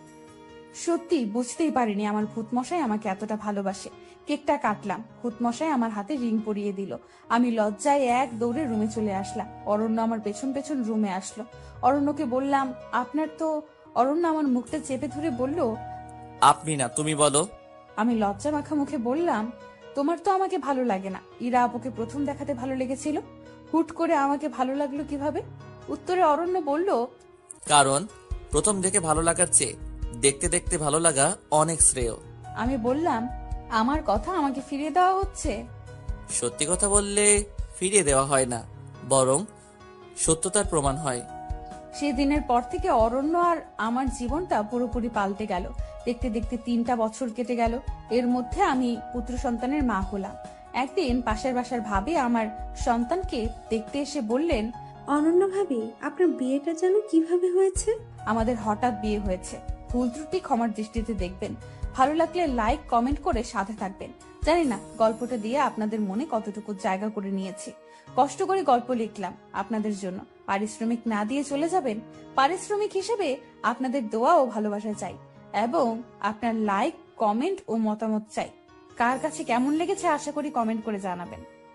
সত্যি বুঝতেই পারিনি আমার ভূতমশাই আমাকে এতটা ভালোবাসে। কেকটা কাটলাম, ভূতমশাই আমার হাতে রিং পরিয়ে দিল। আমি লজ্জায় এক দৌড়ে রুমে চলে আসলাম। অরণ্য আমার পেছন পেছন রুমে আসলো। অরণ্যকে বললাম, আপনার তো। অরণ্য আমার মুখটা চেপে ধরে বলল, আপনি না, তুমি বলো। আমি লজ্জা মাখা মুখে বললাম, তোমার তো আমাকে ভালো লাগে না। ইরা আপুকে প্রথম দেখাতে ভালো লেগেছিল, হুট করে আমাকে ভালো লাগলো কিভাবে? উত্তরে অরণ্য বলল, কারণ প্রথম দেখে ভালো লাগার চেয়ে দেখতে দেখতে ভালো লাগা অনেক শ্রেয়। আমি বললাম, আমার কথা আমাকে ফিরিয়ে দেওয়া হচ্ছে? সত্যি কথা বললে ফিরিয়ে দেওয়া হয় না, বরং সত্যতার প্রমাণ হয়। সেই দিনের পর থেকে অরণ্য আর আমার জীবনটা পুরোপুরি পাল্টে গেল। দেখতে দেখতে 3টা বছর কেটে গেল। এর মধ্যে আমি পুত্র সন্তানের মা হলাম। একদিন পাশের বাসার ভাবি আমার সন্তানকে দেখতে এসে বললেন, অনন্য ভাবি, আপনার বিয়েটা যেন কিভাবে হয়েছে? আমাদের হঠাৎ বিয়ে হয়েছে। ভুল ত্রুটি ক্ষমার দৃষ্টিতে দেখবেন। ভালো লাগলে লাইক কমেন্ট করে সাথে থাকবেন। জানি না গল্পটা দিয়ে আপনাদের মনে কতটুকু জায়গা করে নিয়েছি। কষ্ট করে গল্প লিখলাম আপনাদের জন্য। পারিশ্রমিক না দিয়ে চলে যাবেন। পারিশ্রমিক হিসেবে আপনাদের দোয়া ও ভালোবাসা চাই, এবং আপনার লাইক, কমেন্ট ও মতামত চাই। কার কাছে কেমন লেগেছে আশা করি কমেন্ট করে জানাবেন।